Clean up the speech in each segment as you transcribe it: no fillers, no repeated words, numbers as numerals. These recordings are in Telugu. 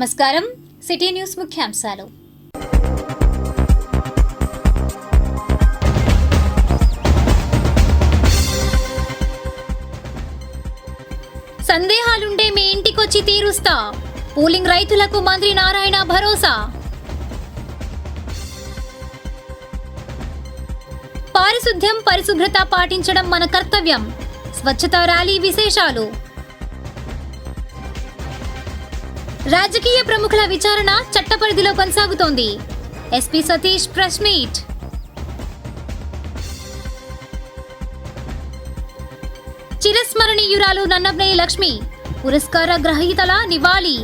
నమస్కారం. సిటీ న్యూస్ ముఖ్యాంశాలు. సందేహాలుంటే మీ ఇంటికొచ్చి తీరుస్తా. పూలింగ్ రైతులకు మంత్రి నారాయణ భరోసా. పారిశుద్ధ్యం, పరిశుభ్రత పాటించడం మన కర్తవ్యం. స్వచ్ఛతా ర్యాలీ విశేషాలు. రాజకీయ ప్రముఖుల విచారణ చట్టపరిధిలో కొనసాగుతోంది. SP Satish press meet. చిరస్మరణీయురాలు నన్నపనేని లక్ష్మి పురస్కార గ్రహీతల నివాళి.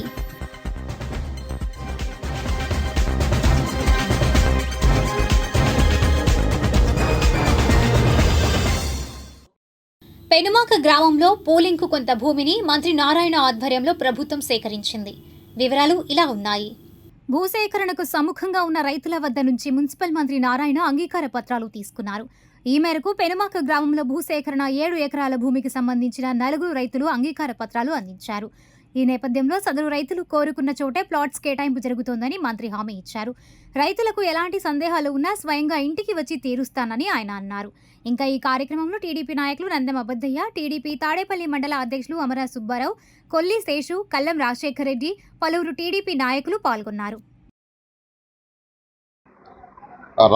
పెనుమాక గ్రామంలో పోలింగ్కు కొంత భూమిని మంత్రి నారాయణ ఆధ్వర్యంలో ప్రభుత్వం సేకరించింది. వివరాలు ఇలా ఉన్నాయి. భూసేకరణకు సముఖంగా ఉన్న రైతుల వద్ద నుంచి మున్సిపల్ మంత్రి నారాయణ అంగీకార పత్రాలు తీసుకున్నారు. ఈ మేరకు పెనుమాక గ్రామంలో భూసేకరణ 7 ఎకరాల భూమికి సంబంధించిన 4 రైతులు అంగీకార పత్రాలు అందించారు. ఈ నేపథ్యంలో సదరు రైతులు కోరుకున్న చోటే ప్లాట్స్ కేటాయింపు జరుగుతోందని మంత్రి హామీ ఇచ్చారు. రైతులకు ఎలాంటి సందేహాలు ఉన్నా స్వయంగా ఇంటికి వచ్చి తీరుస్తానని ఆయన అన్నారు. ఇంకా ఈ కార్యక్రమంలో టీడీపీ నాయకులు నందెం అబద్దయ్య, టీడీపీ తాడేపల్లి మండల అధ్యక్షులు అమరా సుబ్బారావు, కొల్లి శేషు, కల్లం రాజశేఖర్ రెడ్డి, పలువురు టీడీపీ నాయకులు పాల్గొన్నారు.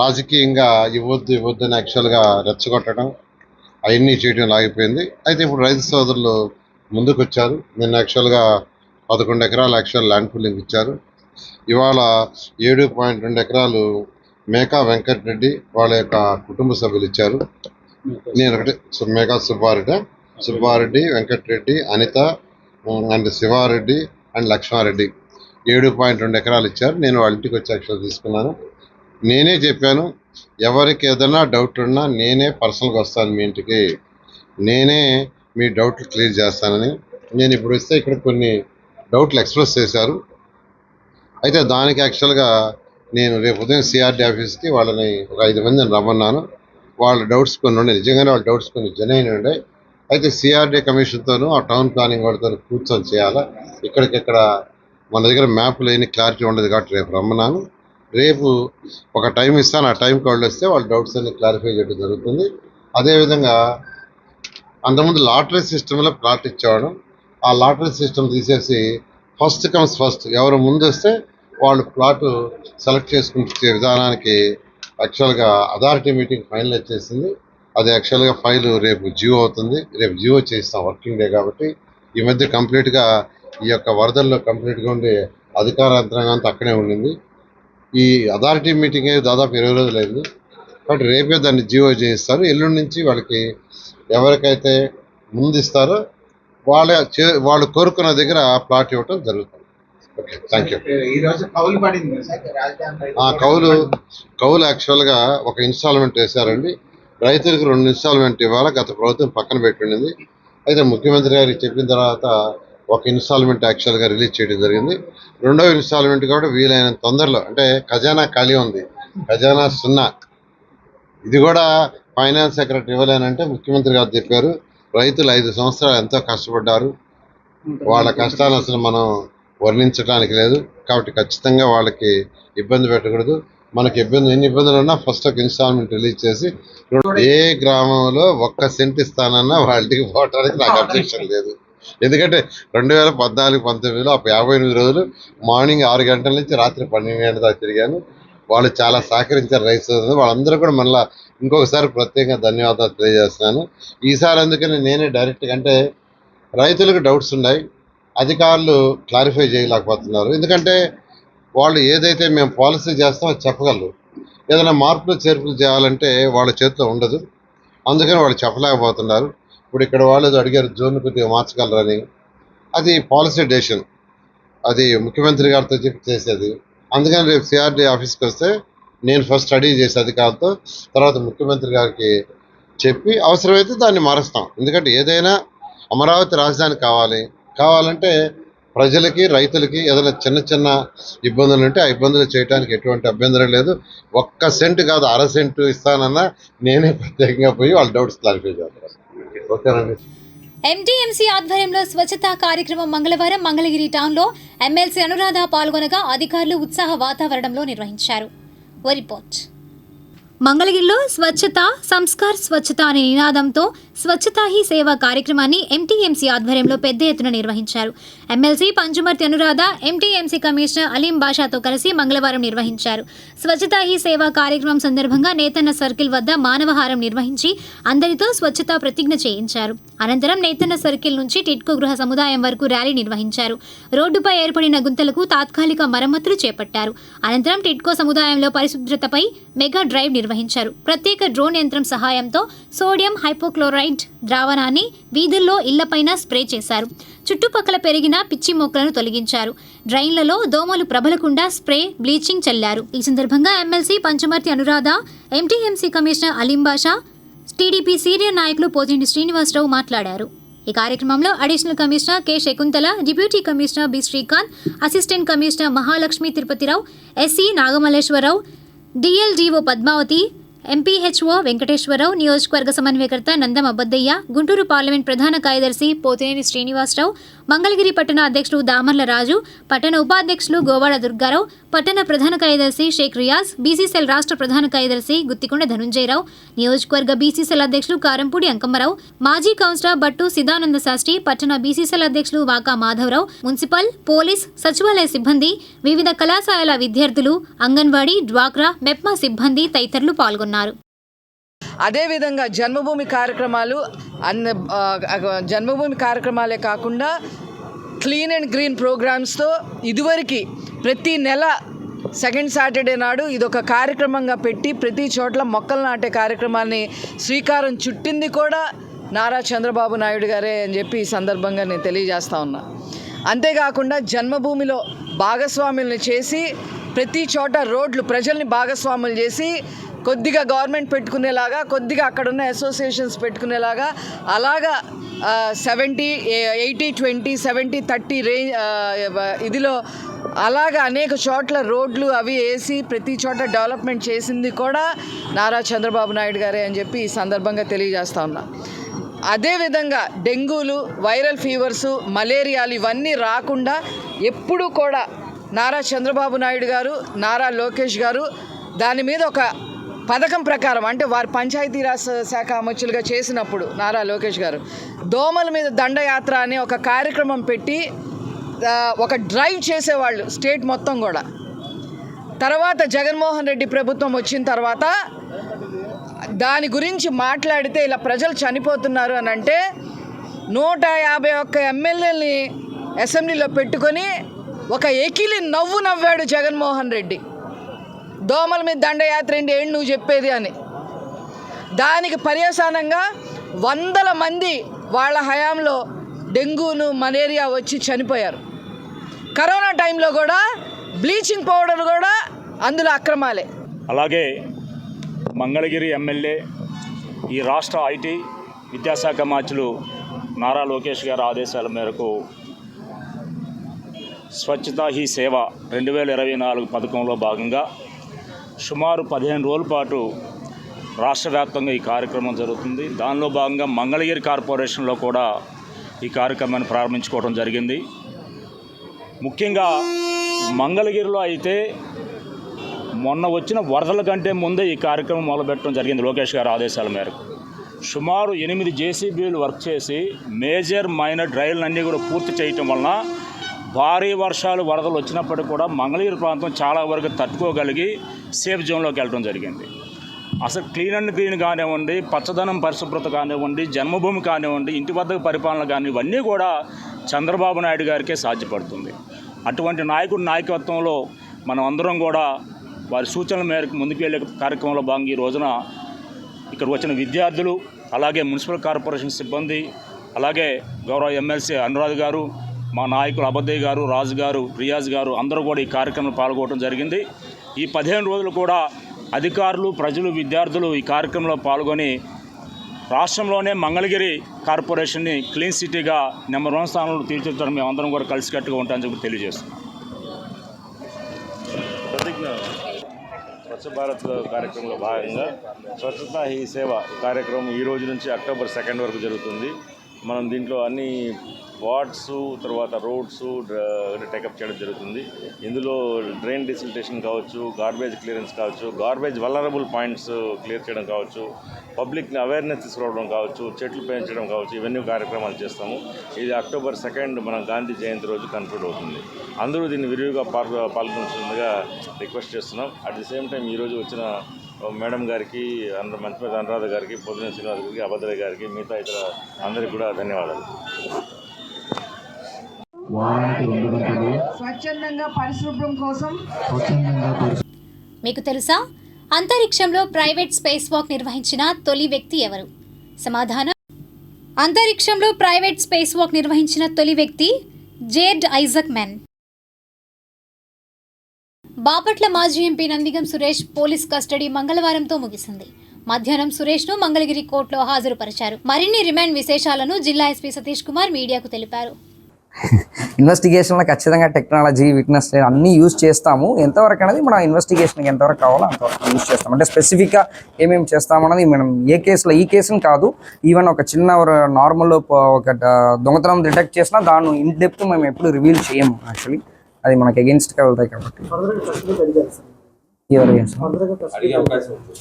రాజకీయంగా ఇవ్వద్దు అని యాక్చువల్గా రెచ్చగొట్టడం అవన్నీ చేయడం లాగిపోయింది. అయితే ఇప్పుడు రైతు సోదరులు ముందుకు వచ్చారు. నిన్న యాక్చువల్గా 11 ఎకరాలు ల్యాండ్ పూలింగ్ ఇచ్చారు. ఇవాళ 7.2 ఎకరాలు మేకా వెంకటరెడ్డి వాళ్ళ యొక్క కుటుంబ సభ్యులు ఇచ్చారు. నేను ఒకటి మేకా సుబ్బారెడ్డి, వెంకటరెడ్డి, అనిత అండ్ శివారెడ్డి అండ్ లక్ష్మారెడ్డి 7.2 ఎకరాలు ఇచ్చారు. నేను వాళ్ళ ఇంటికి వచ్చి యాక్చువల్ తీసుకున్నాను. నేనే చెప్పాను, ఎవరికి ఏదైనా డౌట్ ఉన్నా నేనే పర్సనల్గా వస్తాను మీ ఇంటికి, నేనే మీ డౌట్లు క్లియర్ చేస్తానని. నేను ఇప్పుడు వస్తే ఇక్కడ కొన్ని డౌట్లు ఎక్స్ప్రెస్ చేశారు. అయితే దానికి యాక్చువల్గా నేను రేపు ఉదయం సిఆర్డీ ఆఫీస్కి వాళ్ళని ఒక 5 మందిని రమ్మన్నాను. వాళ్ళ డౌట్స్ కొన్ని ఉన్నాయి, నిజంగానే వాళ్ళ డౌట్స్ కొన్ని జెన్యూన్ ఉన్నాయి. అయితే సిఆర్డీ కమిషన్తోనూ ఆ టౌన్ ప్లానింగ్ వాళ్ళతో కూర్చొని చేయాలా. ఇక్కడికిక్కడ మన దగ్గర మ్యాప్లు ఏమి క్లారిటీ ఉండదు కాబట్టి రేపు రమ్మన్నాను. రేపు ఒక టైం ఇస్తాను, ఆ టైంకి వాళ్ళు వస్తే వాళ్ళ డౌట్స్ అన్ని క్లారిఫై చేయడం జరుగుతుంది. అదేవిధంగా అంతకుముందు లాటరీ సిస్టంలో ప్లాట్ ఇచ్చేవాడు. ఆ లాటరీ సిస్టమ్ తీసేసి ఫస్ట్ కమ్స్ ఫస్ట్, ఎవరు ముందు వస్తే వాళ్ళు ప్లాట్ సెలెక్ట్ చేసుకునే విధానానికి యాక్చువల్గా అథారిటీ మీటింగ్ ఫైనలైజ్ చేసింది. అది యాక్చువల్గా ఫైల్ రేపు జియో అవుతుంది. రేపు జియో చేస్తాం, వర్కింగ్ డే కాబట్టి. ఈ మధ్య కంప్లీట్గా ఈ యొక్క వరదల్లో కంప్లీట్గా ఉండే అధికార యంత్రాంగం అంతా అక్కడే ఉండింది. ఈ అథారిటీ మీటింగ్ దాదాపు 20 రోజులైంది కాబట్టి రేపే దాన్ని జియో చేయిస్తారు. ఎల్లుండి నుంచి వాళ్ళకి ఎవరికైతే ముందు ఇస్తారో వాళ్ళు కోరుకున్న దగ్గర ప్లాట్ ఇవ్వటం జరుగుతుంది. Okay, thank you. కౌలు యాక్చువల్గా ఒక ఇన్స్టాల్మెంట్ వేశారండి. రైతులకు 2 ఇన్స్టాల్మెంట్ ఇవ్వాలి. గత ప్రభుత్వం పక్కన పెట్టింది. అయితే ముఖ్యమంత్రి గారికి చెప్పిన తర్వాత ఒక ఇన్స్టాల్మెంట్ యాక్చువల్గా రిలీజ్ చేయడం జరిగింది. 2వ ఇన్స్టాల్మెంట్ కూడా వీలైనంత తొందరలో, అంటే ఖజానా ఖాళీ ఉంది, ఖజానా 0. ఇది కూడా ఫైనాన్స్ సెక్రటరీ ఇవ్వలేనంటే ముఖ్యమంత్రి గారు చెప్పారు. రైతులు 5 సంవత్సరాలు ఎంతో కష్టపడ్డారు, వాళ్ళ కష్టాన్ని అసలు మనం వర్ణించడానికి లేదు. కాబట్టి ఖచ్చితంగా వాళ్ళకి ఇబ్బంది పెట్టకూడదు. మనకి ఎన్ని ఇబ్బందులు ఉన్నా ఫస్ట్ ఒక ఇన్స్టాల్మెంట్ రిలీజ్ చేసి ఏ గ్రామంలో 1 సెంట్ ఇస్తానన్నా వాళ్ళకి పోవటానికి నాకు అబ్జెక్షన్ లేదు. ఎందుకంటే 2014-19లో 58 రోజులు మార్నింగ్ 6 గంటల నుంచి రాత్రి 12 గంటల దాకా తిరిగాను. వాళ్ళు చాలా సహకరించారు రైతు. వాళ్ళందరూ కూడా మళ్ళీ ఇంకొకసారి ప్రత్యేకంగా ధన్యవాదాలు తెలియజేస్తున్నాను. ఈసారి అందుకని నేనే డైరెక్ట్గా, అంటే రైతులకు డౌట్స్ ఉన్నాయి, అధికారులు క్లారిఫై చేయలేకపోతున్నారు. ఎందుకంటే వాళ్ళు ఏదైతే మేము పాలసీ చేస్తామో అది చెప్పగలరు, ఏదైనా మార్పులు చేర్పులు చేయాలంటే వాళ్ళ చేతిలో ఉండదు. అందుకని వాళ్ళు చెప్పలేకపోతున్నారు. ఇప్పుడు ఇక్కడ వాళ్ళు అడిగారు జోన్ కొద్దిగా మార్చగలరని. అది పాలసీ డెసిషన్, అది ముఖ్యమంత్రి గారితో చెప్పి చేసేది. అందుకని రేపు సిఆర్డీ ఆఫీస్కి వస్తే నేను ఫస్ట్ స్టడీ చేసే అధికారులతో, తర్వాత ముఖ్యమంత్రి గారికి చెప్పి అవసరమైతే దాన్ని మారుస్తాం. ఎందుకంటే ఏదైనా అమరావతి రాజధాని కావాలంటే ప్రజలకి, రైతులకి ఏదైనా చిన్న ఇబ్బందులు ఉంటే ఆ ఇబ్బందులు చేయడానికి ఎటువంటి అభ్యంతరం లేదు. 1 సెంట్ కాదు, 1/2 సెంట్ ఇస్తానన్నా నేనే ప్రత్యేకంగా పోయి వాళ్ళ డౌట్స్ క్లారిఫై చేస్తాను. ఓకేనండి. ఎంటీఎంసీ ఆధ్వర్యంలో స్వచ్ఛతా కార్యక్రమం మంగళవారం మంగళగిరి టౌన్లో ఎమ్మెల్సీ అనురాధ పాల్గొనగా అధికారులు ఉత్సాహ వాతావరణంలో నిర్వహించారు. ఓ రిపోర్ట్. మంగళగిరిలో స్వచ్ఛత సంస్కార్ స్వచ్ఛత అనే నినాదంతో స్వచ్ఛతా హీ సేవ కార్యక్రమాన్ని ఎంటీఎంసీ ఆధ్వర్యంలో పెద్ద ఎత్తున నిర్వహించారు. MLC Panchumarthi Anuradha MTMC commissioner Aleem బాషాతో కలిసి మంగళవారం నిర్వహించారు. స్వచ్ఛతా హీ సేవ కార్యక్రమం సందర్భంగా నేతన్న సర్కిల్ వద్ద మానవహారం నిర్వహించి అందరితో స్వచ్ఛతా ప్రతిజ్ఞ చేయించారు. అనంతరం నేతన్న సర్కిల్ నుంచి టిట్కో గృహ సముదాయం వరకు ర్యాలీ నిర్వహించారు. రోడ్డుపై ఏర్పడిన గుంతలకు తాత్కాలిక మరమ్మతులు చేపట్టారు. అనంతరం టిట్కో సముదాయంలో పరిశుభ్రతపై మెగా డ్రైవ్ నిర్వహించారు. ప్రత్యేక డ్రోన్ యంత్రం సహాయంతో సోడియం హైపోక్లోరైడ్ ద్రావణాన్ని వీధుల్లో ఇళ్లపైన స్ప్రే చేశారు. చుట్టుపక్కల పెరిగిన పిచ్చి మొక్కలను తొలగించారు. డ్రైన్లలో దోమలు ప్రబలకుండా స్ప్రే బ్లీచింగ్ చల్లారు. ఈ సందర్భంగా MLC Panchumarthi Anuradha, MTMC commissioner Aleem Basha, TDP senior నాయకులు పోతిరెడ్డి శ్రీనివాసరావు మాట్లాడారు. ఈ కార్యక్రమంలో additional commissioner K Shakuntala, deputy commissioner B Srikanth, assistant commissioner Mahalakshmi Tirupatirao, SC Nagamalleswararao, DLDO Padmavathi, MPHO Venkateswararao, నియోజకవర్గ సమన్వయకర్త నందం అబ్బద్దయ్య, గుంటూరు పార్లమెంట్ ప్రధాన కార్యదర్శి పోతినేని శ్రీనివాసరావు, మంగళగిరి పట్టణ అధ్యక్షులు దామర్ల రాజు, పట్టణ ఉపాధ్యక్షులు గోవాడ దుర్గారావు, పట్టణ ప్రధాన కార్యదర్శి షేక్ రియాజ్, బీసీసీఎల్ రాష్ట్ర ప్రధాన కార్యదర్శి గుత్తికొండ ధనుంజయరావు, నియోజకవర్గ బీసీసీఎల్ అధ్యక్షులు కారంపూడి అంకమ్మరావు, మాజీ కౌన్సిలర్ బట్టు సిదానంద శాస్త్రి, పట్టణ బీసీసీఎల్ అధ్యక్షులు వాకా మాధవరావు, మున్సిపల్, పోలీస్, సచివాలయ సిబ్బంది, వివిధ కళాశాలల విద్యార్థులు, అంగన్వాడీ, డ్వాక్రా, మెప్మా సిబ్బంది తదితరులు పాల్గొన్నారు. అదేవిధంగా జన్మభూమి కార్యక్రమాలే కాకుండా క్లీన్ అండ్ గ్రీన్ ప్రోగ్రామ్స్తో ఇదివరకు ప్రతి నెల సెకండ్ సాటర్డే నాడు ఇదొక కార్యక్రమంగా పెట్టి ప్రతి చోట్ల మొక్కలు నాటే కార్యక్రమాన్ని శ్రీకారం చుట్టింది కూడా నారా చంద్రబాబు నాయుడు గారే అని చెప్పి ఈ సందర్భంగా నేను తెలియజేస్తా ఉన్నా. అంతేకాకుండా జన్మభూమిలో భాగస్వాముల్ని చేసి ప్రతి చోట రోడ్లు ప్రజల్ని భాగస్వాములు చేసి కొద్దిగా గవర్నమెంట్ పెట్టుకునేలాగా, కొద్దిగా అక్కడున్న అసోసియేషన్స్ పెట్టుకునేలాగా, అలాగా 70-80-20 70-30 రేంజ్ ఇదిలో అలాగా అనేక చోట్ల రోడ్లు అవి వేసి ప్రతి చోట డెవలప్మెంట్ చేసింది కూడా నారా చంద్రబాబు నాయుడు గారే అని చెప్పి ఈ సందర్భంగా తెలియజేస్తా ఉన్నా. అదేవిధంగా డెంగూలు, వైరల్ ఫీవర్సు, మలేరియాలు ఇవన్నీ రాకుండా ఎప్పుడూ కూడా నారా చంద్రబాబు నాయుడు గారు, నారా లోకేష్ గారు దాని మీద ఒక పథకం ప్రకారం, అంటే వారు పంచాయతీరాజ్ శాఖ మంత్రులుగా చేసినప్పుడు నారా లోకేష్ గారు దోమల మీద దండయాత్ర అనే ఒక కార్యక్రమం పెట్టి ఒక డ్రైవ్ చేసేవాళ్ళు స్టేట్ మొత్తం కూడా. తర్వాత జగన్మోహన్ రెడ్డి ప్రభుత్వం వచ్చిన తర్వాత దాని గురించి మాట్లాడితే ఇలా ప్రజలు చనిపోతున్నారు అని అంటే 151 ఎమ్మెల్యేలని అసెంబ్లీలో పెట్టుకొని ఒక ఎకిలి నవ్వాడు జగన్మోహన్ రెడ్డి. దోమల మీద దండయాత్ర ఏంటి నువ్వు చెప్పేది అని. దానికి పర్యవసానంగా 100 మంది వాళ్ళ హయాంలో డెంగూను, మలేరియా వచ్చి చనిపోయారు. కరోనా టైంలో కూడా బ్లీచింగ్ పౌడర్ కూడా అందులో అక్రమాలే. అలాగే మంగళగిరి ఎమ్మెల్యే, ఈ రాష్ట్ర ఐటీ విద్యాశాఖ మంత్రులు నారా లోకేష్ గారి ఆదేశాల మేరకు స్వచ్ఛతా హీ సేవ 2024 పథకంలో భాగంగా సుమారు 15 రోజుల పాటు రాష్ట్ర వ్యాప్తంగా ఈ కార్యక్రమం జరుగుతుంది. దానిలో భాగంగా మంగళగిరి కార్పొరేషన్లో కూడా ఈ కార్యక్రమాన్ని ప్రారంభించుకోవడం జరిగింది. ముఖ్యంగా మంగళగిరిలో అయితే మొన్న వచ్చిన వరదల కంటే ముందే ఈ కార్యక్రమం మొదలుపెట్టడం జరిగింది లోకేష్ గారి ఆదేశాల మేరకు. సుమారు 8 జేసీబీలు వర్క్ చేసి మేజర్ మైనర్ డ్రైవ్లన్నీ కూడా పూర్తి చేయటం వలన భారీ వర్షాలు, వరదలు వచ్చినప్పటికీ కూడా మంగళగిరి ప్రాంతం చాలా వరకు తట్టుకోగలిగి సేఫ్ జోన్లోకి వెళ్ళడం జరిగింది. అసలు క్లీన్ అండ్ గ్రీన్ కానివ్వండి, పచ్చదనం పరిశుభ్రత కానివ్వండి, జన్మభూమి కానివ్వండి, ఇంటి వద్దకు పరిపాలన కానీ ఇవన్నీ కూడా చంద్రబాబు నాయుడు గారికే సాధ్యపడుతుంది. అటువంటి నాయకుడి నాయకత్వంలో మనం అందరం కూడా వారి సూచనల మేరకు ముందుకు వెళ్ళే కార్యక్రమంలో భాగంగా ఈ రోజున ఇక్కడ వచ్చిన విద్యార్థులు, అలాగే మున్సిపల్ కార్పొరేషన్ సిబ్బంది, అలాగే గౌరవ ఎమ్మెల్సీ అనురాధ్ గారు, మా నాయకులు అబద్దయ్య గారు, రాజు గారు, రియాజ్ గారు అందరూ కూడా ఈ కార్యక్రమంలో పాల్గొనడం జరిగింది. ఈ 15 రోజులు కూడా అధికారులు, ప్రజలు, విద్యార్థులు ఈ కార్యక్రమంలో పాల్గొని రాష్ట్రంలోనే మంగళగిరి కార్పొరేషన్ని క్లీన్ సిటీగా నెంబర్ 1 స్థానంలో తీర్చిదిద్దడం మేమందరం కూడా కలిసికట్టుగా ఉంటామని చెప్పి తెలియజేస్తున్నాం. స్వచ్ఛ భారత్ కార్యక్రమంలో భాగంగా స్వచ్ఛతా హీ సేవ కార్యక్రమం ఈ రోజు నుంచి అక్టోబర్ 2 వరకు జరుగుతుంది. మనం దీంట్లో అన్ని వార్డ్స్ తర్వాత రోడ్స్ టేకప్ చేయడం జరుగుతుంది. ఇందులో డ్రైన్ డిసిల్టేషన్ కావచ్చు, గార్బేజ్ క్లియరెన్స్ కావచ్చు, గార్బేజ్ వల్నరబుల్ పాయింట్స్ క్లియర్ చేయడం కావచ్చు, పబ్లిక్ని అవేర్నెస్ తీసుకురావడం కావచ్చు, చెట్లు పెంచడం కావచ్చు, ఇవన్నీ కార్యక్రమాలు చేస్తాము. ఇది October 2 మన గాంధీ జయంతి రోజు కన్క్లూడ్ అవుతుంది. అందరూ దీన్ని విరివిగా పాల్గొనాల్సిందిగా రిక్వెస్ట్ చేస్తున్నాం. అట్ ది సేమ్ టైం ఈరోజు వచ్చిన మేడం గారికి, మంత్రి అనురాధ గారికి, పొద్దున శ్రీనివాస్ గారికి, అభద్రయ్య గారికి, మిగతా ఇతర అందరికీ కూడా ధన్యవాదాలు. స్వచ్ఛందంగా పరిశుభ్రం కోసం మీకు తెలుసా అంతరిక్షంలో ప్రైవేట్ స్పేస్ వాక్ నిర్వహించిన తొలి వ్యక్తి ఎవరు? సమాధానం అంతరిక్షంలో ప్రైవేట్ స్పేస్ వాక్ నిర్వహించిన తొలి వ్యక్తి జేర్డ్ ఐజక్ మెన్. బాపట్ల మాజీ MP Nandigam Suresh police custody మంగళవారంతో ముగిసింది. మధ్యాహ్నం సురేష్ను మంగళగిరి కోర్టులో హాజరుపరిచారు. మరిన్ని రిమాండ్ విశేషాలను జిల్లా ఎస్పీ సతీష్ కుమార్ మీడియాకు తెలిపారు. ఇన్వెస్టిగేషన్లో ఖచ్చితంగా టెక్నాలజీ, విట్నెస్ అన్నీ యూజ్ చేస్తాము. ఎంతవరకు అనేది మన ఇన్వెస్టిగేషన్కి ఎంతవరకు కావాలో అంతవరకు యూజ్ చేస్తాం. అంటే స్పెసిఫిక్గా ఏమేమి చేస్తామన్నది మనం ఈ కేసుని కాదు, ఈవెన్ ఒక చిన్న నార్మల్ ఒక దొంగతనం డిటెక్ట్ చేసినా దాన్ని ఇన్ డెప్త్ మేము ఎప్పుడు రివీల్ చేయము. యాక్చువల్లీ అది మనకి అగెన్స్ట్గా వెళ్తాయి కాబట్టి.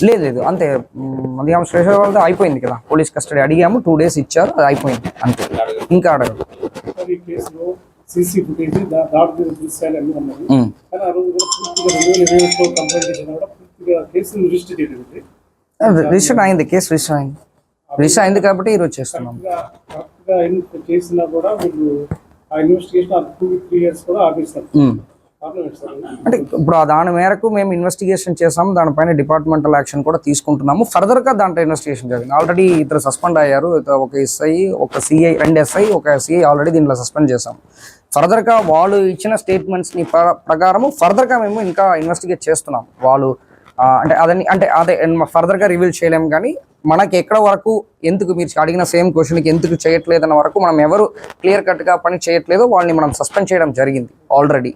లేదు అంతే, మధ్యాహ్నం స్టేషన్ వాళ్ళతో అయిపోయింది కదా, పోలీస్ కస్టడీ అడిగాము, 2 days ఇచ్చారు, అది అయిపోయింది అంతే, ఇంకా అడగదు. రిజిస్టర్ అయింది, కేసు రిజిస్టర్ అయింది కాబట్టి ఈరోజు చేస్తున్నాం. అంటే ఇప్పుడు దాని మేరకు మేము ఇన్వెస్టిగేషన్ చేసాము, దానిపైన డిపార్ట్మెంటల్ యాక్షన్ కూడా తీసుకుంటున్నాము. ఫర్దర్గా దాంట్లో ఇన్వెస్టిగేషన్ జరిగింది. ఆల్రెడీ 2 సస్పెండ్ అయ్యారు, ఒక ఎస్ఐ, ఒక సిఐ, 2 SI, ఒక సిఐ ఆల్రెడీ దీంట్లో సస్పెండ్ చేసాం. ఫర్దర్గా వాళ్ళు ఇచ్చిన స్టేట్మెంట్స్ని ప్రకారము ఫర్దర్గా మేము ఇంకా ఇన్వెస్టిగేట్ చేస్తున్నాం. వాళ్ళు అదే ఫర్దర్గా రివీల్ చేయలేము, కానీ మనకి ఎక్కడ వరకు ఎందుకు మీరు అడిగిన సేమ్ క్వశ్చన్కి ఎందుకు చేయట్లేదన్న వరకు మనం ఎవరు క్లియర్ కట్గా పని చేయట్లేదో వాళ్ళని మనం సస్పెండ్ చేయడం జరిగింది ఆల్రెడీ.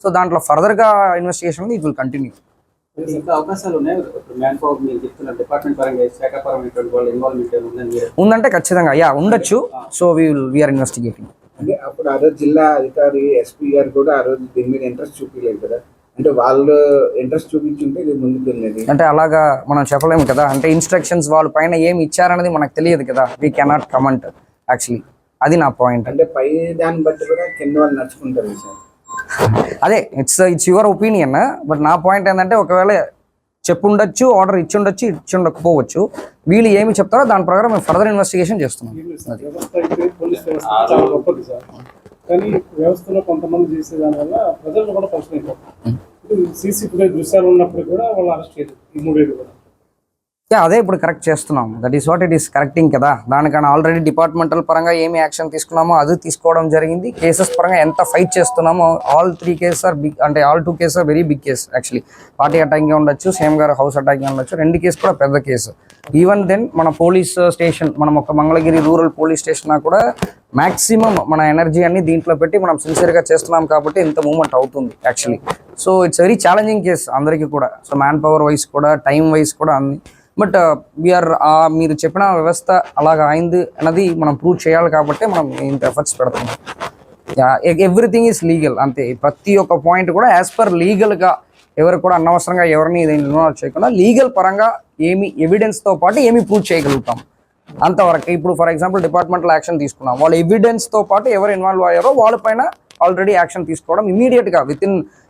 సో దాంట్లో ఫర్దర్గా ఇన్వెస్టిగేషన్ ఇట్ విల్ కంటిన్యూ. ఉందంటే ఖచ్చితంగా ఉండొచ్చు. So we are investigating. అంటే అప్పుడు ఆ రోజు జిల్లా అధికారి ఎస్పీ గారు కూడా ఆ రోజు దీని మీద ఇంట్రెస్ట్ చూపించలేదు కదా, అంటే వాళ్ళు ఇంట్రెస్ట్ చూపించుంటే ఇది ముందుకు వెళ్ళేది. అంటే అలాగా మనం చెప్పలేము కదా, అంటే ఇన్స్ట్రక్షన్స్ వాళ్ళ పైన ఏమి ఇచ్చారనేది మనకు తెలియదు కదా, వీ కెనాట్ కమెంట్ యాక్చువల్లీ. అది నా పాయింట్. అంటే పై దాన్ని బట్టి కూడా కింద వాళ్ళు నడుచుకుంటారు సార్. అదే ఇట్స్ యువర్ ఒపీనియన్, బట్ నా పాయింట్ ఏంటంటే ఒకవేళ చెప్పుండొచ్చు, ఆర్డర్ ఇచ్చుండకపోవచ్చు, వీళ్ళు ఏమి చెప్తారో దాని ప్రకారం మేము ఫర్దర్ ఇన్వెస్టిగేషన్ చేస్తున్నాం. కానీ వ్యవస్థలో కొంతమంది చేసే దాని వల్ల ప్రజలు కూడా పరిచయం అయిపోతారు. సీసీ ఫుటేజ్ దృశ్యాలు ఉన్నప్పుడు కూడా వాళ్ళు అరెస్ట్ చేయలేదు ఈ 3 ఏళ్ళు కూడా. అదే ఇప్పుడు కరెక్ట్ చేస్తున్నాం. That is what it is correcting కదా. దానికన్నా ఆల్రెడీ డిపార్ట్మెంటల్ పరంగా ఏమి యాక్షన్ తీసుకున్నామో అది తీసుకోవడం జరిగింది. కేసెస్ పరంగా ఎంత ఫైట్ చేస్తున్నామో ఆల్ 3 కేసెస్ ఆర్ బిగ్, అంటే all 2 cases are very big case. Actually party attacking ఉండొచ్చు, సేమ్ గారు హౌస్ అటాకింగ్ ఉండొచ్చు, 2 కేసు కూడా పెద్ద కేసు. ఈవెన్ దెన్ మన పోలీస్ స్టేషన్, మనం ఒక మంగళగిరి రూరల్ పోలీస్ స్టేషన్ కూడా మ్యాక్సిమం మన ఎనర్జీ అన్ని దీంట్లో పెట్టి మనం సిన్సియర్గా చేస్తున్నాం కాబట్టి ఇంత మూవ్మెంట్ అవుతుంది actually. So it's very challenging case అందరికీ కూడా. సో మ్యాన్ పవర్ వైజ్ కూడా, టైం వైజ్ కూడా అన్ని. బట్ మీరు చెప్పిన వ్యవస్థ అలాగ అయింది అన్నది మనం ప్రూవ్ చేయాలి కాబట్టి మనం ఇంత ఎఫర్ట్స్ పెడతాం. ఎవ్రీథింగ్ ఈజ్ లీగల్, అంతే. ప్రతి ఒక్క పాయింట్ కూడా యాజ్ పర్ లీగల్గా, ఎవరు కూడా అనవసరంగా ఎవరిని ఇన్వాల్వ్ చేయకుండా లీగల్ పరంగా ఏమి ఎవిడెన్స్తో పాటు ఏమి ప్రూవ్ చేయగలుగుతాం అంతవరకు. ఇప్పుడు ఫర్ ఎగ్జాంపుల్ డిపార్ట్మెంటల్ యాక్షన్ తీసుకున్నాం, వాళ్ళ ఎవిడెన్స్తో పాటు ఎవరు ఇన్వాల్వ్ అయ్యారో వాళ్ళపైన ఆల్రెడీ యాక్షన్ తీసుకోవడం ఇమీడియట్గా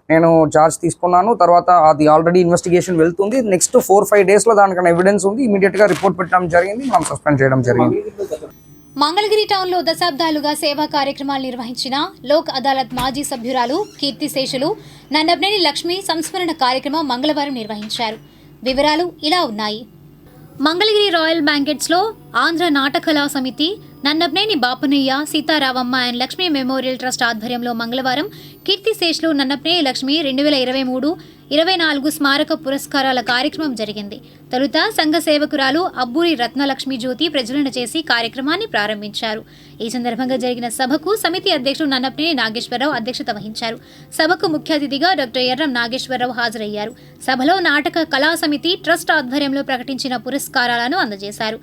నేను ఛార్జ్ తీసుకున్నాను. తర్వాత అది ఆల్రెడీ ఇన్వెస్టిగేషన్ వెళ్తుంది. నెక్స్ట్ 4-5 డేస్లో దానికన్నా ఎవిడెన్స్ ఉంది, ఇమీడియట్గా రిపోర్ట్ పెట్టడం జరిగింది, మనం సస్పెండ్ చేయడం జరిగింది. మంగళగిరి టౌన్లో దశాబ్దాలుగా సేవా కార్యక్రమాలు నిర్వహించిన లోక్ అదాలత్ మాజీ సభ్యురాలు కీర్తిశేషులు నన్నపనేని లక్ష్మి సంస్మరణ కార్యక్రమం మంగళవారం నిర్వహించారు. వివరాలు ఇలా ఉన్నాయి. మంగళగిరి రాయల్ బ్యాంకెట్స్లో ఆంధ్ర నాటకళా సమితి, Nannapaneni Bapanaiah, Seetharamamma and Lakshmi memorial trust ఆధ్వర్యంలో మంగళవారం కీర్తిశేషులు నన్నపనేని లక్ష్మి 2023-24 స్మారక పురస్కారాల కార్యక్రమం జరిగింది. తొలుత సంఘ సేవకురాలు అబ్బూరి రత్నలక్ష్మి జ్యోతి ప్రజ్వలన చేసి కార్యక్రమాన్ని ప్రారంభించారు. ఈ సందర్భంగా జరిగిన సభకు సమితి అధ్యక్షుడు నన్నపనేని నాగేశ్వరరావు అధ్యక్షత వహించారు. సభకు ముఖ్య అతిథిగా డాక్టర్ ఎర్రం నాగేశ్వరరావు హాజరయ్యారు. సభలో నాటక కళా సమితి ట్రస్ట్ ఆధ్వర్యంలో ప్రకటించిన పురస్కారాలను అందజేశారు.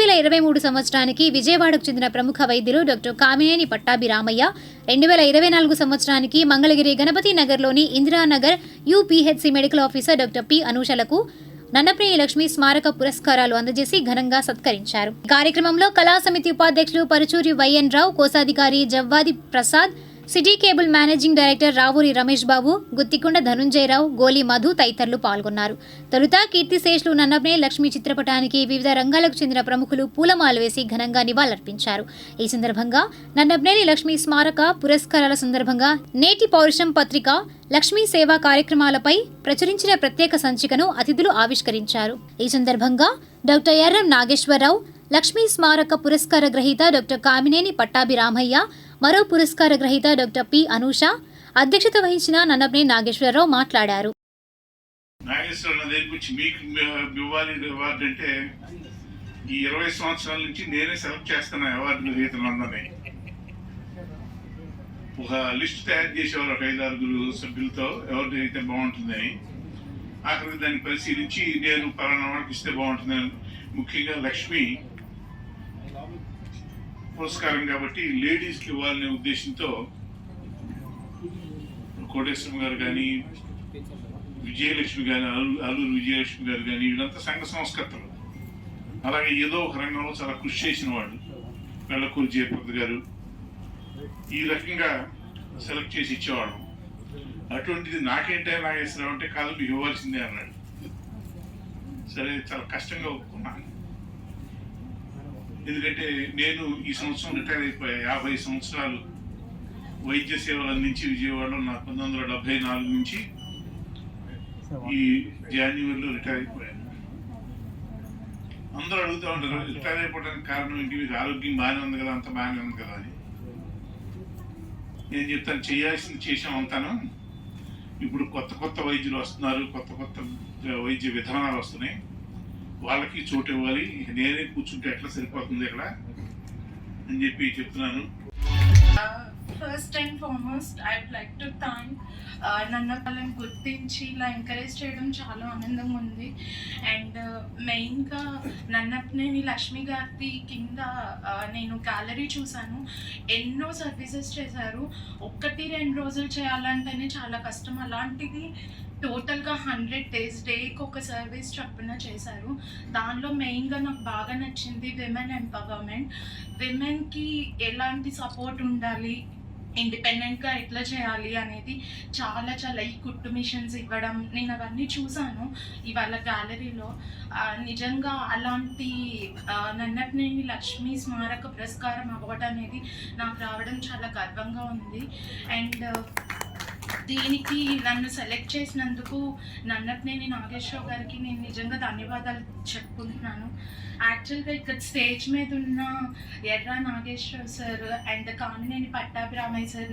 2023 సంవత్సరానికి విజయవాడకు చెందిన ప్రముఖ వైద్యులు డాక్టర్ కామినేని పట్టాభిరామయ్య, 2024 సంవత్సరానికి మంగళగిరి గణపతి నగర్లోని Indiranagar UPHC medical officer doctor P అనూషలకు నన్నప్రేని లక్ష్మి స్మారక పురస్కారాలు అందజేసి ఘనంగా సత్కరించారు. ఈ కార్యక్రమంలో కళా సమితి ఉపాధ్యక్షులు పరుచూరి వైఎన్ రావు, కోశాధికారి Javvadi Prasad, city cable managing director Ravuri Ramesh Babu, Guttikonda Dhanunjayarao, Goli Madhu తదితరులు పాల్గొన్నారు. తొలుత కీర్తిశేషులు నన్నప్రేని లక్ష్మి చిత్రపటానికి వివిధ రంగాలకు చెందిన ప్రముఖులు పూలమాల వేసి ఘనంగా నివాళులర్పించారు. ఈ సందర్భంగా నన్నప్రేని లక్ష్మి స్మారక పురస్కారాల సందర్భంగా నేటి పౌరుషం పత్రిక లక్ష్మీ సేవా కార్యక్రమాలపై ప్రచురించిన ప్రత్యేక సంచికను అతిథులు ఆవిష్కరించారు. ఈ సందర్భంగా డాక్టర్ ఎర్రం నాగేశ్వరరావు, లక్ష్మీ స్మారక పురస్కార గ్రహీత డాక్టర్ కామినేని పట్టాభిరామయ్య, మరో పురస్కార గ్రహీత డాక్టర్ పి అనూష అధ్యక్షత వహించిన నన్నప్రేని నాగేశ్వరరావు మాట్లాడారు. నాగేశ్వరరావు దగ్గరికి వచ్చి మీకు ఇవ్వాలి అవార్డు అంటే ఈ 20 సంవత్సరాల నుంచి నేనే సెలెక్ట్ చేస్తున్నా అవార్డు గ్రహీతలందరినీ. ఒక లిస్ట్ తయారు చేసేవారు, ఒక 5-6 సభ్యులతో ఎవరిది అయితే బాగుంటుందని. ఆఖరికి దాన్ని పరిశీలించి నేను పలానా వాళ్ళకి ఇస్తే బాగుంటుందని, ముఖ్యంగా లక్ష్మి పురస్కారం కాబట్టి లేడీస్కి ఇవ్వాలనే ఉద్దేశంతో కోటేశ్వరం గారు కానీ, విజయలక్ష్మి గారు, అల్లూరు విజయలక్ష్మి గారు కానీ, వీళ్ళంతా సంఘ సంస్కర్తలు. అలాగే ఏదో ఒక రంగంలో చాలా కృషి చేసిన వాళ్ళు, వెల్లకూరు జయప్రద గారు, ఈ రకంగా సెలెక్ట్ చేసి ఇచ్చేవాడు. అటువంటిది నాకేంటే నాగేశ్వరరావు అంటే కాదు మీకు ఇవ్వాల్సిందే అన్నాడు. సరే, చాలా కష్టంగా ఒప్పుకున్నాను. ఎందుకంటే నేను ఈ సంవత్సరం రిటైర్ అయిపోయా. 50 సంవత్సరాలు వైద్య సేవలు అందించి విజయవాడలో నా 1974 నుంచి ఈ జనవరిలో రిటైర్ అయిపోయాను. అందరూ అడుగుతూ ఉంటారు రిటైర్ అయిపోవడానికి కారణం ఏంటి, మీకు ఆరోగ్యం బాగానే ఉంది కదా, అంత బాగానే ఉంది కదా అని. నేను చెప్తాను, చేయాల్సింది చేసాం అంతాను. ఇప్పుడు కొత్త వైద్యులు వస్తున్నారు, కొత్త వైద్య విధానాలు వస్తున్నాయి, వాళ్ళకి చోటు ఇవ్వాలి. నేనే కూర్చుంటే ఎట్లా సరిపోతుంది ఇక్కడ అని చెప్పి చెప్తున్నాను. First and foremost, I would like to thank నన్ను వాళ్ళని గుర్తించి ఇలా ఎంకరేజ్ చేయడం చాలా ఆనందంగా ఉంది. అండ్ మెయిన్గా నన్నప్నేని లక్ష్మి గారి కింద నేను గ్యాలరీ చూశాను. ఎన్నో సర్వీసెస్ చేశారు. 1-2 రోజులు చేయాలంటేనే చాలా కష్టం. అలాంటిది టోటల్గా 100 days డేకి ఒక సర్వీస్ చొప్పున చేశారు. దానిలో మెయిన్గా నాకు బాగా నచ్చింది విమెన్ ఎంపవర్మెంట్. విమెన్కి ఎలాంటి సపోర్ట్ ఉండాలి, ఇండిపెండెంట్గా ఎట్లా చేయాలి అనేది చాలా ఈ కుట్టు మిషన్స్ ఇవ్వడం, నేను అవన్నీ చూశాను ఇవాళ గ్యాలరీలో. నిజంగా అలాంటి నన్నప్నేని లక్ష్మీ స్మారక పురస్కారం అవ్వడం అనేది నాకు రావడం చాలా గర్వంగా ఉంది. అండ్ దీనికి నన్ను సెలెక్ట్ చేసినందుకు నన్నప్నేని నాగేశ్వరరావు గారికి నేను నిజంగా ధన్యవాదాలు చెప్పుకుంటున్నాను. యాక్చువల్గా ఇక్కడ స్టేజ్ మీద ఉన్న Erra Nageswararao sir and Kamineni Pattabhiramayya sir,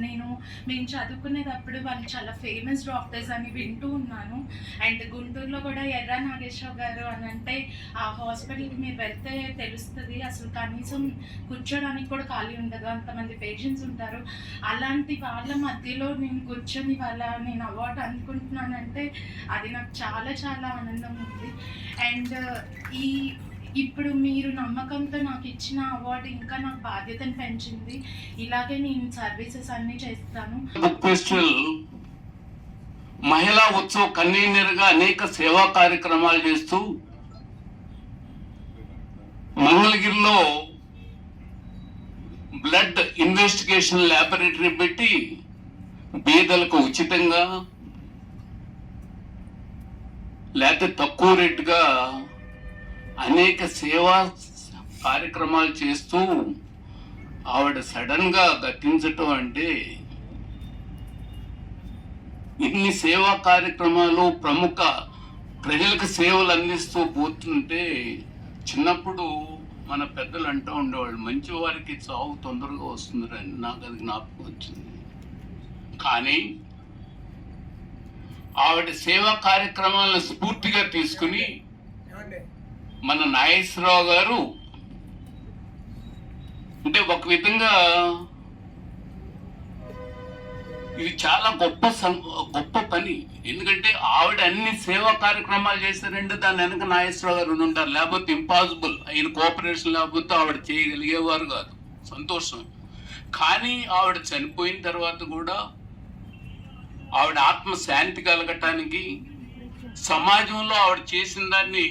మేము చదువుకునేటప్పుడు వాళ్ళు చాలా ఫేమస్ డాక్టర్స్ అని వింటూ ఉన్నాను. అండ్ గుంటూరులో కూడా ఎర్రా నాగేశ్వరరావు గారు అని అంటే ఆ హాస్పిటల్కి మీరు వెళ్తే తెలుస్తుంది, అసలు కనీసం కూర్చోడానికి కూడా ఖాళీ ఉండదు, అంతమంది పేషెంట్స్ ఉంటారు. అలాంటి వాళ్ళ మధ్యలో నేను కూర్చొని వాళ్ళ నేను అవార్డు అనుకుంటున్నానంటే అది నాకు చాలా ఆనందం ఉంది. అండ్ ఇప్పుడు మీరు నమ్మకంతో నాకు ఇచ్చిన అవార్డు ఇంకా నాకు బాధ్యతను పెంచింది. ఇలాగే నేను సర్వీసెస్ అన్ని చేస్తాను. బుక్ ఫెస్టివల్ మహిళా ఉత్సవ్ కన్వీనర్గా అనేక సేవా కార్యక్రమాలు చేస్తూ మంగళగిరిలో బ్లడ్ ఇన్వెస్టిగేషన్ ల్యాబొరేటరీ పెట్టి పేదలకు ఉచితంగా లేకపోతే తక్కువ రేటుగా అనేక సేవా కార్యక్రమాలు చేస్తూ ఆవిడ సడన్గా గతించటం అంటే, ఇన్ని సేవా కార్యక్రమాలు ప్రముఖ ప్రజలకు సేవలు అందిస్తూ పోతుంటే, చిన్నప్పుడు మన పెద్దలు అంటూ ఉండేవాళ్ళు మంచి వారికి చావు తొందరగా వస్తుందని. నాకు అది జ్ఞాపకం వచ్చింది. కానీ ఆవిడ సేవా కార్యక్రమాలను స్ఫూర్తిగా తీసుకుని మన నాగేశ్వరరావు గారు అంటే ఒక విధంగా ఇది చాలా గొప్ప పని. ఎందుకంటే ఆవిడ అన్ని సేవా కార్యక్రమాలు చేశారంటే దాని వెనక నాగేశ్వరరావు గారు ఉంటారు, లేకపోతే ఇంపాసిబుల్. ఆయన కోఆపరేషన్ లేకపోతే ఆవిడ చేయగలిగేవారు కాదు. సంతోషం. కానీ ఆవిడ చనిపోయిన తర్వాత కూడా ఆవిడ ఆత్మ శాంతి కలగటానికి సమాజంలో ఆవిడ చేసిన దాన్ని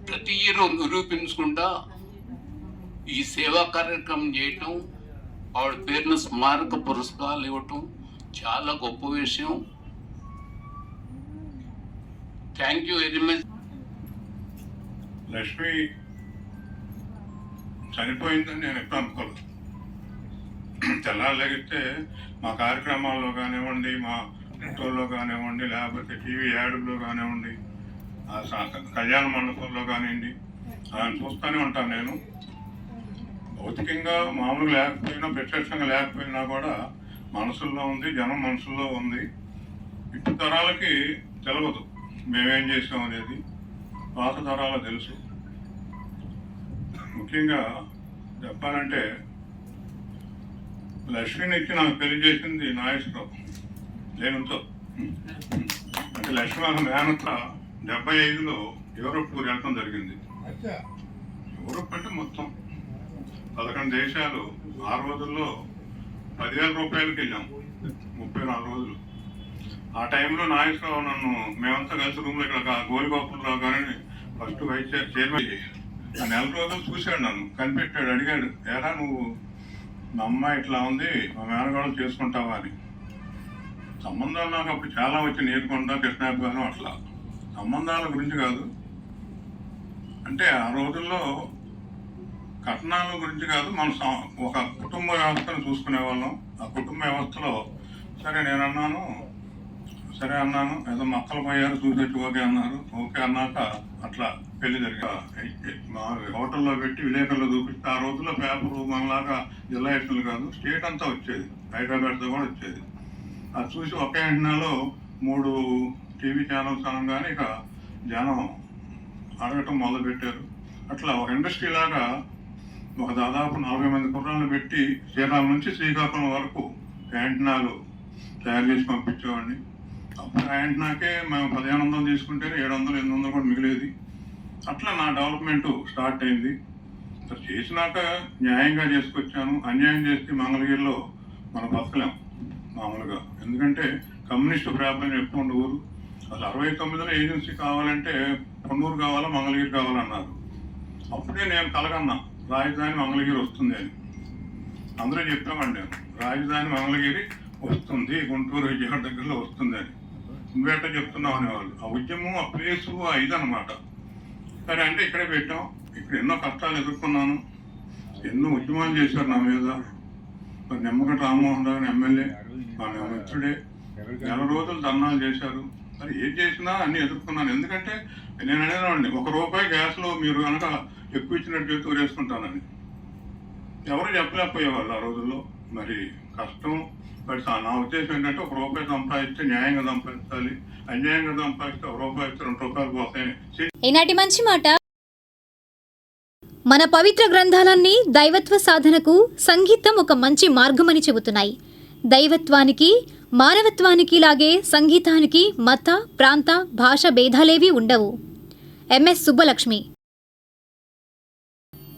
ప్రతి ఇయర్ నిరూపించుకుంటా ఈ సేవా కార్యక్రమం చేయటం, ఆవిడ పేరున స్మారక పురస్కారాలు ఇవ్వటం చాలా గొప్ప విషయం. Thank you very much. Lakshmi చనిపోయిందని నేను ఎప్పుడు అనుకోలేదు. తెల్లారితే మా కార్యక్రమాల్లో కానివ్వండి, మా ఇంట్లో కానివ్వండి, లేకపోతే టీవీ యాడ్లో కానివ్వండి, కళ్యాణ మండపంలో కానివ్వండి, ఆయన చూస్తూనే ఉంటాను. నేను భౌతికంగా మామూలుగా లేకపోయినా, ప్రత్యక్షంగా లేకపోయినా కూడా మనసుల్లో ఉంది, జనం మనసుల్లో ఉంది. ఇప్పుడు తరాలకి తెలవదు మేమేం చేసాం అనేది, పాత తరాలు తెలుసు. ముఖ్యంగా చెప్పాలంటే లక్ష్మిని ఇచ్చి నాకు పెళ్లి చేసింది నాగేశ్వరరావు లేనంతో. అంటే లక్ష్మి వాళ్ళ మేనత్త 75లో యూరోప్ టూర్ వెళ్ళడం జరిగింది. యూరోప్ అంటే మొత్తం 11 దేశాలు. 6 రోజుల్లో 10,000 రూపాయలకి వెళ్ళాం, 34 రోజులు. ఆ టైంలో నాగేశ్వరరావు నన్ను, మేమంతా కలిసి రూమ్లో ఇక్కడ గోలిగోపురంరావు గారిని ఫస్ట్ వైస్ చైర్మన్, ఆ 4 రోజులు చూశాడు నన్ను, కనిపెట్టాడు, అడిగాడు, ఏరా నువ్వు మా అమ్మాయి ఇట్లా ఉంది, మా మేనగాడు చేసుకుంటావా అని. సంబంధాలు నాకు అప్పుడు చాలా వచ్చి, నీరుకొండ, కృష్ణాపురం, అట్లా సంబంధాల గురించి కాదు. అంటే ఆ రోజుల్లో కట్నాల గురించి కాదు, మన ఒక కుటుంబ వ్యవస్థను చూసుకునే వాళ్ళం. ఆ కుటుంబ వ్యవస్థలో సరే నేను అన్నాను, సరే అన్నాను, ఏదో మక్కలు పోయారు చూసొచ్చి ఓకే అన్నారు. ఓకే అన్నాక అట్లా పెళ్లి జరిగా మా హోటల్లో పెట్టి విలేకరులో చూపిస్తే, ఆ రోజుల్లో పేపరు మనలాగా జిల్లా ఎడిషన్లు కాదు, స్టేట్ అంతా వచ్చేది, హైదరాబాద్తో కూడా వచ్చేది. అది చూసి ఒకే యాంటెనాలో 3 టీవీ ఛానల్స్ అనగానే ఇక జనం అడగటం మొదలుపెట్టారు. అట్లా ఒక ఇండస్ట్రీ లాగా ఒక దాదాపు 40 మంది కుర్రాళ్ళు పెట్టి శ్రీకాకుళం నుంచి శ్రీకాకుళం వరకు యాంటెనాలు తయారు చేసి పంపించేవాడిని. అప్పుడు ఆ యాంటెనాకే మేము 1500 తీసుకుంటే 700, 800 కూడా మిగిలేది. అట్లా నా డెవలప్మెంట్ స్టార్ట్ అయింది. చేసినాక న్యాయంగా చేసుకొచ్చాను. అన్యాయం చేస్తే మంగళగిరిలో మనం బతకలేం మామూలుగా. ఎందుకంటే కమ్యూనిస్టు ప్రాబ్లం ఎక్కువ ఉండే ఊరు. అసలు 69లో ఏజెన్సీ కావాలంటే కొన్నూరు కావాలా, మంగళగిరి కావాలన్నారు. అప్పుడే నేను కలగన్నా రాజధాని మంగళగిరి వస్తుంది అని. అందరూ చెప్పామండి, రాజధాని మంగళగిరి వస్తుంది, గుంటూరు విజయవాడ దగ్గరలో వస్తుంది అని. నువ్వేట చెప్తున్నావు అనేవాళ్ళు. ఆ ఉద్యమం, ఆ ప్లేసు, ఆ ఇదనమాట. సరే అంటే ఇక్కడే పెట్టాం. ఇక్కడ ఎన్నో కష్టాలు ఎదుర్కొన్నాను, ఎన్నో ఉద్యమాలు చేశారు నా మీద. మరి నిమ్మగడ్డ రామ్మోహన్ రావు ఎమ్మెల్యే, మా మిత్రుడే, 4 రోజులు ధర్నాలు చేశారు. మరి ఏం చేసినా అన్నీ ఎదుర్కొన్నాను. ఎందుకంటే నేను అనేవాడిని, ₹1 గ్యాస్లో మీరు కనుక ఎక్కువ ఇచ్చినట్టు చేసి ఊరేసుకుంటానని. ఎవరు చెప్పలేకపోయేవాళ్ళు ఆ రోజుల్లో. మరి కష్టం. బట్ నా ఉద్దేశం ఏంటంటే ₹1 సంపాదిస్తే న్యాయంగా సంపాదించాలి, అన్యాయంగా సంపాదిస్తే ₹1 ఇస్తే ₹2 పోతాయని. ఈనాటి మంచి మాట. మన పవిత్ర గ్రంథాలన్నీ దైవత్వ సాధనకు సంగీతం ఒక మంచి మార్గమని చెబుతున్నాయి. దైవత్వానికి, మానవత్వానికి లాగే సంగీతానికి మత, ప్రాంత, భాష భేదాలేవీ ఉండవు. ఎంఎస్ సుబ్బలక్ష్మి.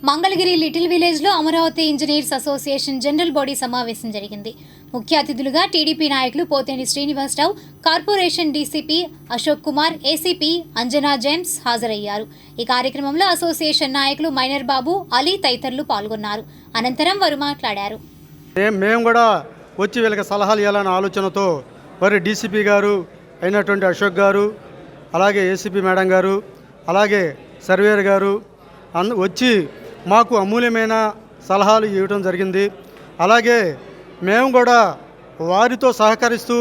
మంగళగిరి లిటిల్ విలేజ్లో Amaravati engineers association general body సమావేశం జరిగింది. ముఖ్య అతిథులుగా టీడీపీ నాయకులు Potheni Srinivasarao, corporation DCP Ashok Kumar, ACP Anjana James హాజరయ్యారు. ఈ కార్యక్రమంలో అసోసియేషన్ నాయకులు మైనర్ బాబు, అలీ తదితరులు పాల్గొన్నారు. అనంతరం వారు మాట్లాడారు. మేము కూడా వచ్చి వీళ్ళకి సలహాలు ఇవ్వాలనే ఆలోచనతో మరి డీసీపీ గారు అయినటువంటి అశోక్ గారు, అలాగే ఏసీపీ మేడం గారు, అలాగే సర్వేయర్ గారు వచ్చి మాకు అమూల్యమైన సలహాలు ఇవ్వడం జరిగింది. అలాగే మేము కూడా వారితో సహకరిస్తూ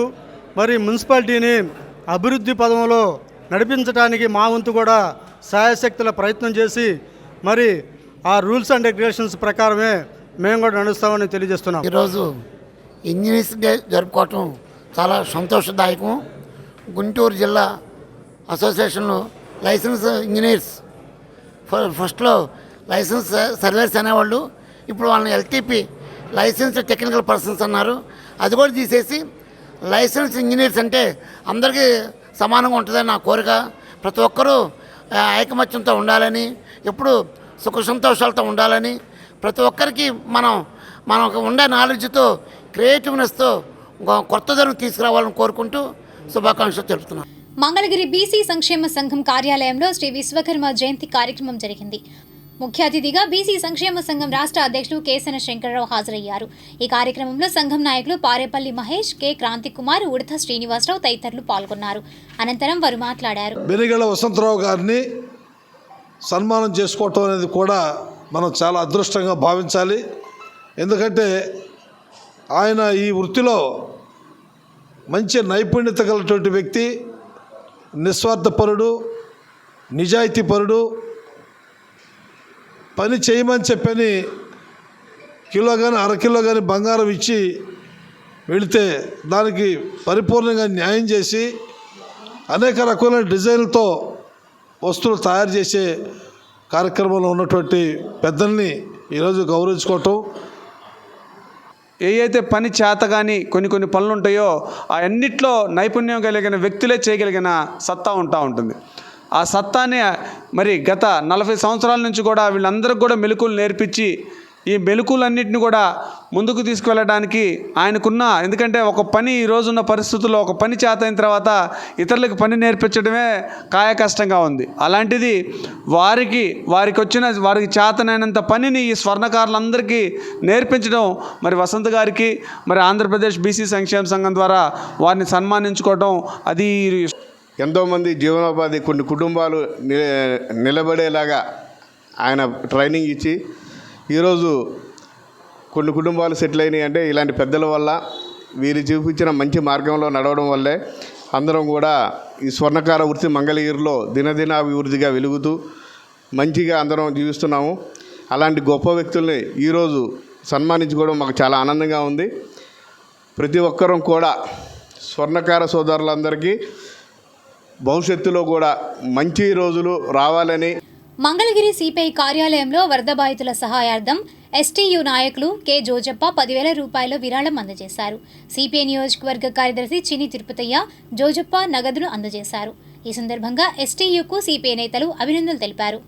మరి మున్సిపాలిటీని అభివృద్ధి పదంలో నడిపించడానికి మా వంతు కూడా శాయశక్తుల ప్రయత్నం చేసి మరి ఆ రూల్స్ అండ్ రెగ్యులేషన్స్ ప్రకారమే మేము కూడా నడుస్తామని తెలియజేస్తున్నాం. ఈరోజు ఇంజనీర్స్ డే జరుపుకోవటం చాలా సంతోషదాయకం. గుంటూరు జిల్లా అసోసియేషన్ లైసెన్స్ ఇంజనీర్స్ ఫస్ట్లో లైసెన్స్ సర్వేర్స్ అనేవాళ్ళు, ఇప్పుడు వాళ్ళని ఎల్టీపీ లైసెన్స్ టెక్నికల్ పర్సన్స్ అన్నారు. అది కూడా తీసేసి లైసెన్స్ ఇంజనీర్స్ అంటే అందరికీ సమానంగా ఉంటుందని నా కోరిక. ప్రతి ఒక్కరూ ఐకమత్యంతో ఉండాలని, ఎప్పుడు సుఖ సంతోషాలతో ఉండాలని, ప్రతి ఒక్కరికి మనకు ఉండే నాలెడ్జ్తో క్రియేటివ్నెస్తో కొత్తదనం తీసుకురావాలని కోరుకుంటూ శుభాకాంక్షలు తెలుపుతున్నాను. మంగళగిరి బీసీ సంక్షేమ సంఘం కార్యాలయంలో శ్రీ విశ్వకర్మ జయంతి కార్యక్రమం జరిగింది. ముఖ్య అతిథిగా బీసీ సంక్షేమ సంఘం రాష్ట్ర అధ్యక్షులు కేసన శంకర్రావు హాజరయ్యారు. ఈ కార్యక్రమంలో సంఘం నాయకులు పారేపల్లి మహేష్, కె క్రాంతి కుమార్, ఉడత శ్రీనివాసరావు తదితరులు పాల్గొన్నారు. అనంతరం వారు మాట్లాడారు. బెనిగళ్ల వసంతరావు గారిని సన్మానం చేసుకోవటం అనేది కూడా మనం చాలా అదృష్టంగా భావించాలి. ఎందుకంటే ఆయన ఈ వృత్తిలో మంచి నైపుణ్యత గలటువంటి వ్యక్తి, నిస్వార్థపరుడు, నిజాయితీపరుడు. పని చేయమని చెప్పని కిలో కానీ అరకిలో కానీ బంగారం ఇచ్చి వెళితే దానికి పరిపూర్ణంగా న్యాయం చేసి అనేక రకాల డిజైన్లతో వస్తువులు తయారు చేసే కార్యక్రమంలో ఉన్నటువంటి పెద్దల్ని ఈరోజు గౌరవించుకోవటం. ఏ అయితే పని చేత కానీ కొన్ని పనులు ఉంటాయో అన్నిట్లో నైపుణ్యం కలిగిన వ్యక్తులే చేయగలిగిన సత్తా ఉంటుంది. ఆ సత్తానే మరి గత 40 సంవత్సరాల నుంచి కూడా వీళ్ళందరికీ కూడా మెలకువలు నేర్పించి ఈ మెలకువలన్నింటినీ కూడా ముందుకు తీసుకువెళ్ళడానికి ఆయనకున్న, ఎందుకంటే ఒక పని ఈ రోజున్న పరిస్థితుల్లో ఒక పని చేత అయిన తర్వాత ఇతరులకు పని నేర్పించడమే కాయ కష్టంగా ఉంది. అలాంటిది వారికి చేతనైనంత పనిని ఈ స్వర్ణకారులందరికీ నేర్పించడం మరి వసంత్ గారికి, మరి ఆంధ్రప్రదేశ్ బీసీ సంక్షేమ సంఘం ద్వారా వారిని సన్మానించుకోవడం, అది ఎంతోమంది జీవనోపాధి కొన్ని కుటుంబాలు నిలబడేలాగా ఆయన ట్రైనింగ్ ఇచ్చి ఈరోజు కొన్ని కుటుంబాలు సెటిల్ అయినాయి అంటే ఇలాంటి పెద్దల వల్ల, వీరు చూపించిన మంచి మార్గంలో నడవడం వల్లే అందరం కూడా ఈ స్వర్ణకార వృత్తి మంగళగిరిలో దినదిన అభివృద్ధిగా వెలుగుతూ మంచిగా అందరం జీవిస్తున్నాము. అలాంటి గొప్ప వ్యక్తుల్ని ఈరోజు సన్మానించుకోవడం మాకు చాలా ఆనందంగా ఉంది. ప్రతి ఒక్కరూ కూడా స్వర్ణకార సోదరులందరికీ భవిష్యత్తులో కూడా మంచి రోజులు రావాలని. మంగళగిరి సిపిఐ కార్యాలయంలో వరద బాధితుల సహాయార్థం ఎస్టీయూ నాయకులు కె జోజప్ప 10,000 రూపాయల విరాళం అందజేశారు. సిపిఐ నియోజకవర్గ కార్యదర్శి చిని తిరుపతయ్య జోజప్ప నగదును అందజేశారు. ఈ సందర్భంగా ఎస్టీయూకు సిపిఐ నేతలు అభినందనలు తెలిపారు.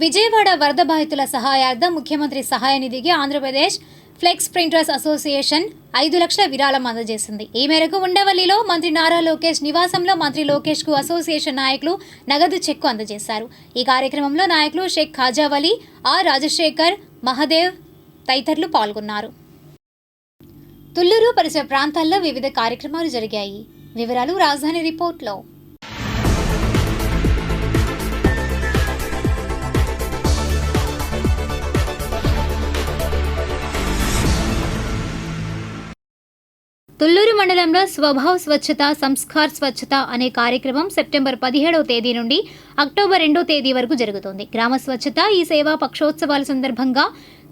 విజయవాడ వరద బాధితుల సహాయార్థం ముఖ్యమంత్రి సహాయ నిధికి ఆంధ్రప్రదేశ్ ఫ్లెక్స్ ప్రింటర్స్ అసోసియేషన్ 5 లక్షల విరాళం అందజేసింది. ఈ మేరకు ఉండవల్లిలో మంత్రి నారా లోకేష్ నివాసంలో మంత్రి లోకేష్కు అసోసియేషన్ నాయకులు నగదు చెక్కు అందజేశారు. ఈ కార్యక్రమంలో నాయకులు షేక్ ఖాజావలి, ఆర్ రాజశేఖర్, మహదేవ్ తదితరులు పాల్గొన్నారు. తుళ్లూరు పరిసర ప్రాంతాల్లో వివిధ కార్యక్రమాలు జరిగాయి. వివరాలు రాజధాని రిపోర్ట్లో. తుళ్లూరు మండలంలో స్వభావ్ స్వచ్ఛత సంస్కార్ స్వచ్ఛత అనే కార్యక్రమం సెప్టెంబర్ 17వ తేదీ నుండి అక్టోబర్ 2వ తేదీ వరకు జరుగుతోంది. గ్రామ స్వచ్ఛత ఈ సేవా పక్షోత్సవాల సందర్భంగా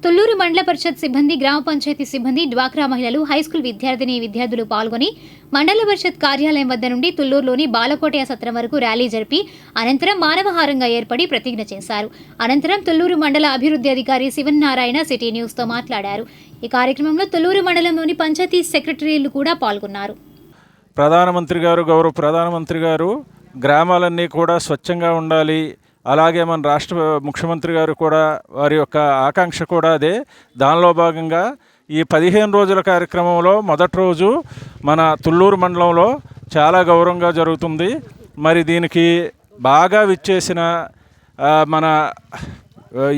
తుళ్లూరు మండల పరిషత్ సిబ్బంది, గ్రామ పంచాయతీ సిబ్బంది, డ్వాక్రా మహిళలు, హైస్కూల్ విద్యార్థులు పాల్గొని మండల పరిషత్ కార్యాలయం వద్ద నుండి తుళ్లూరులోని బాలకోటయ్య సత్రం వరకు ర్యాలీ జరిపి అనంతరం మానవహారంగా ఏర్పడి ప్రతిజ్ఞ చేశారు. అనంతరం తుళ్లూరు మండల అభివృద్ధి అధికారి శివనారాయణ సిటీ న్యూస్తో మాట్లాడారు. ఈ కార్యక్రమంలో తుళ్లూరు మండలంలోని పంచాయతీ సెక్రటరీలు కూడా పాల్గొన్నారు. గౌరవ ప్రధానమంత్రి గారు గ్రామాలన్నీ కూడా స్వచ్ఛంగా ఉండాలి, అలాగే మన రాష్ట్ర ముఖ్యమంత్రి గారు కూడా వారి యొక్క ఆకాంక్ష కూడా అదే. దానిలో భాగంగా ఈ 15 రోజుల కార్యక్రమంలో మొదటి రోజు మన తుళ్లూరు మండలంలో చాలా గౌరవంగా జరుగుతుంది. మరి దీనికి బాగా విచ్చేసిన మన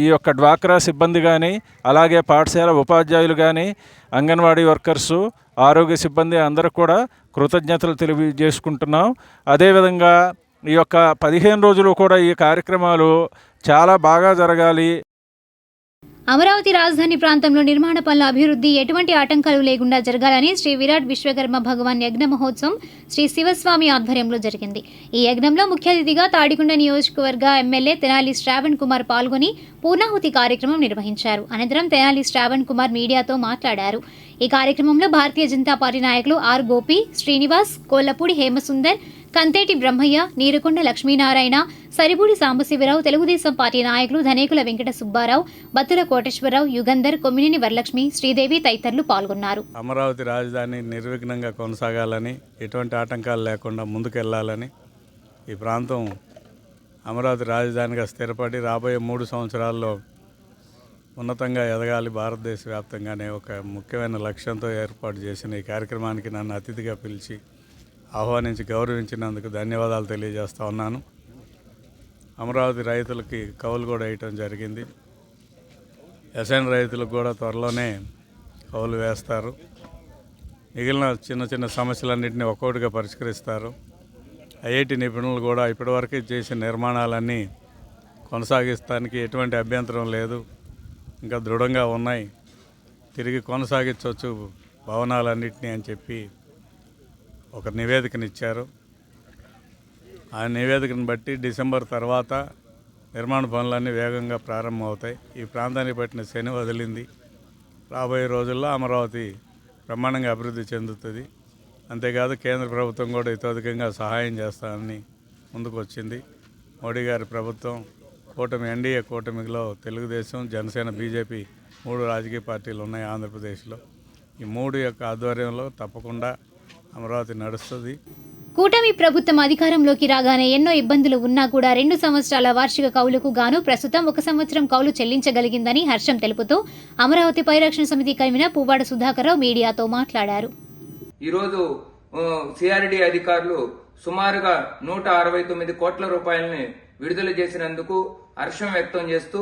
ఈ యొక్క డ్వాక్రా సిబ్బంది కానీ, అలాగే పాఠశాల ఉపాధ్యాయులు కానీ, అంగన్వాడీ వర్కర్సు, ఆరోగ్య సిబ్బంది అందరూ కూడా కృతజ్ఞతలు తెలియజేసుకుంటున్నాం. అదేవిధంగా ఈ యొక్క 15 రోజులు కూడా ఈ కార్యక్రమాలు చాలా బాగా జరగాలి. అమరావతి రాజధాని ప్రాంతంలో నిర్మాణ పనుల అభివృద్ధి ఎటువంటి ఆటంకాలు లేకుండా జరగాలని శ్రీ విరాట్ విశ్వకర్మ భగవాన్ యజ్ఞ మహోత్సవం శ్రీ శివస్వామి ఆధ్వర్యంలో జరిగింది. ఈ యజ్ఞంలో ముఖ్య అతిథిగా తాడికొండ నియోజకవర్గ ఎమ్మెల్యే తెనాలి శ్రావణ్ కుమార్ పాల్గొని పూర్ణాహుతి కార్యక్రమం నిర్వహించారు. అనంతరం తెనాలి శ్రావణ్ కుమార్ మీడియాతో మాట్లాడారు. ఈ కార్యక్రమంలో భారతీయ జనతా పార్టీ నాయకులు ఆర్ గోపి, శ్రీనివాస్, కోళ్లపూడి హేమసుందర్, కంతేటి బ్రహ్మయ్య, నీరుకొండ లక్ష్మీనారాయణ, సరిపూడి సాంబశివరావు, తెలుగుదేశం పార్టీ నాయకులు ధనేకుల వెంకట సుబ్బారావు, బత్తుల కోటేశ్వరరావు, యుగంధర్, కొమ్మినేని వరలక్ష్మి, శ్రీదేవి తదితరులు పాల్గొన్నారు. అమరావతి రాజధాని నిర్విఘ్నంగా కొనసాగాలని, ఎటువంటి ఆటంకాలు లేకుండా ముందుకెళ్లాలని, ఈ ప్రాంతం అమరావతి రాజధానిగా స్థిరపడి రాబోయే 3 సంవత్సరాల్లో ఉన్నతంగా ఎదగాలి భారతదేశ వ్యాప్తంగానే ఒక ముఖ్యమైన లక్ష్యంతో ఏర్పాటు చేసిన ఈ కార్యక్రమానికి నన్ను అతిథిగా పిలిచి ఆహ్వానించి గౌరవించినందుకు ధన్యవాదాలు తెలియజేస్తా ఉన్నాను. అమరావతి రైతులకి కౌలు కూడా వేయటం జరిగింది. ఎస్ఎన్ రైతులకు కూడా త్వరలోనే కౌలు వేస్తారు. మిగిలిన చిన్న చిన్న సమస్యలన్నింటినీ ఒక్కొక్కటిగా పరిష్కరిస్తారు. ఐఐటి నిపుణులు కూడా ఇప్పటివరకు చేసిన నిర్మాణాలన్నీ కొనసాగిస్తానికి ఎటువంటి అభ్యంతరం లేదు, ఇంకా దృఢంగా ఉన్నాయి, తిరిగి కొనసాగించవచ్చు భవనాలన్నింటినీ అని చెప్పి ఒక నివేదికనిచ్చారు. ఆ నివేదికను బట్టి డిసెంబర్ తర్వాత నిర్మాణ పనులన్నీ వేగంగా ప్రారంభమవుతాయి. ఈ ప్రాంతానికి పట్టిన శని వదిలింది. రాబోయే రోజుల్లో అమరావతి బ్రహ్మాండంగా అభివృద్ధి చెందుతుంది. అంతేకాదు కేంద్ర ప్రభుత్వం కూడా ఇతోధికంగా సహాయం చేస్తానని ముందుకు వచ్చింది. మోడీ గారి ప్రభుత్వం కూటమి, ఎన్డీఏ కూటమిలో తెలుగుదేశం, జనసేన, బీజేపీ 3 రాజకీయ పార్టీలు ఉన్నాయి ఆంధ్రప్రదేశ్లో. ఈ 3 యొక్క ఆధ్వర్యంలో తప్పకుండా అమరావతి నడుస్తుంది. కూటమి ప్రభుత్వం అధికారంలోకి రాగానే ఎన్నో ఇబ్బందులు ఉన్నా కూడా 2 సంవత్సరాల వార్షిక కౌలుకు గాను ప్రస్తుతం 1 సంవత్సరం కౌలు చెల్లించగలిగిందని హర్షం తెలుపుతూ అమరావతి పరిరక్షణ సమితి కన్వీనర్ పువ్వాడ సుధాకర్రావు మీడియాతో మాట్లాడారు. ఈరోజు సిఆర్డీ అధికారులు సుమారుగా 169 కోట్ల రూపాయలని విడుదల చేసినందుకు హర్షం వ్యక్తం చేస్తూ,